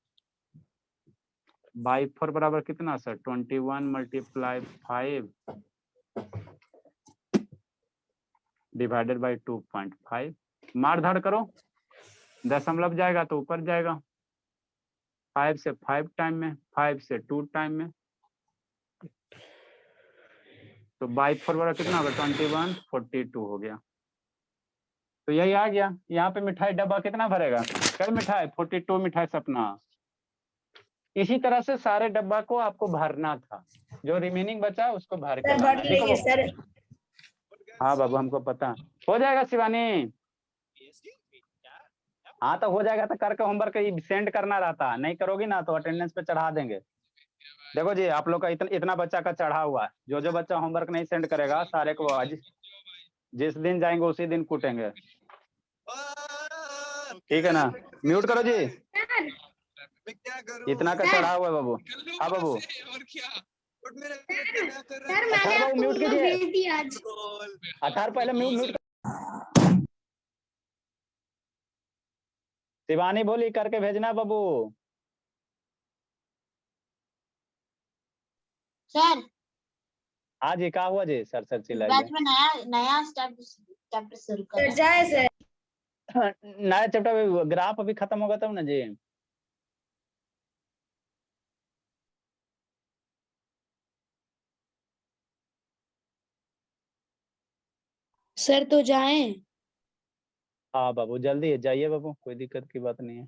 बाई 4 बराबर कितना सर? 21 × 5 divided by 2.5। मार धाड़ करो, दशमलव जाएगा तो ऊपर जाएगा। 5 से 5 टाइम में, 5 से 2 टाइम में। तो बाई 4 बराबर कितना होगा? 21 42 हो गया। तो यही आ गया। यहाँ पे मिठाई डब्बा कितना भरेगा? कल मिठाई 42 मिठाई सपना। इसी तरह से सारे डब्बा को आपको भरना था। जो रिमेनिंग बचा उसको भर के लाना है। देखो सर हाँ बाबू, हमको पता हो जाएगा शिवानी। हाँ तो हो जाएगा, तो करके होमवर्क सेंड करना रहता। नहीं करोगी ना तो अटेंडेंस पे चढ़ा देंगे। देखो जी, आप लोग का इतना बच्चा का चढ़ा हुआ है। जो बच्चा होमवर्क नहीं सेंड करेगा सारे को आज जिस दिन जाएंगे उसी दिन कूटेंगे। ठीक है ना, म्यूट करो जी। इतना का चढ़ा हुआ है बाबू। हाँ बाबू। अठार बाबू म्यूट कीजिए। अठार पहले म्यूट। शिवानी बोली करके भेजना बाबू। सर हाँ जी, क्या हुआ जी? Sir batch चिल्लाइए। में नया चैप्टर शुरू कर जाए सर। नया चैप्टर ग्राफ अभी खत्म होगा तब ना जी। सर तो जाएं। हाँ बाबू जल्दी जाइए बाबू, कोई दिक्कत की बात नहीं है।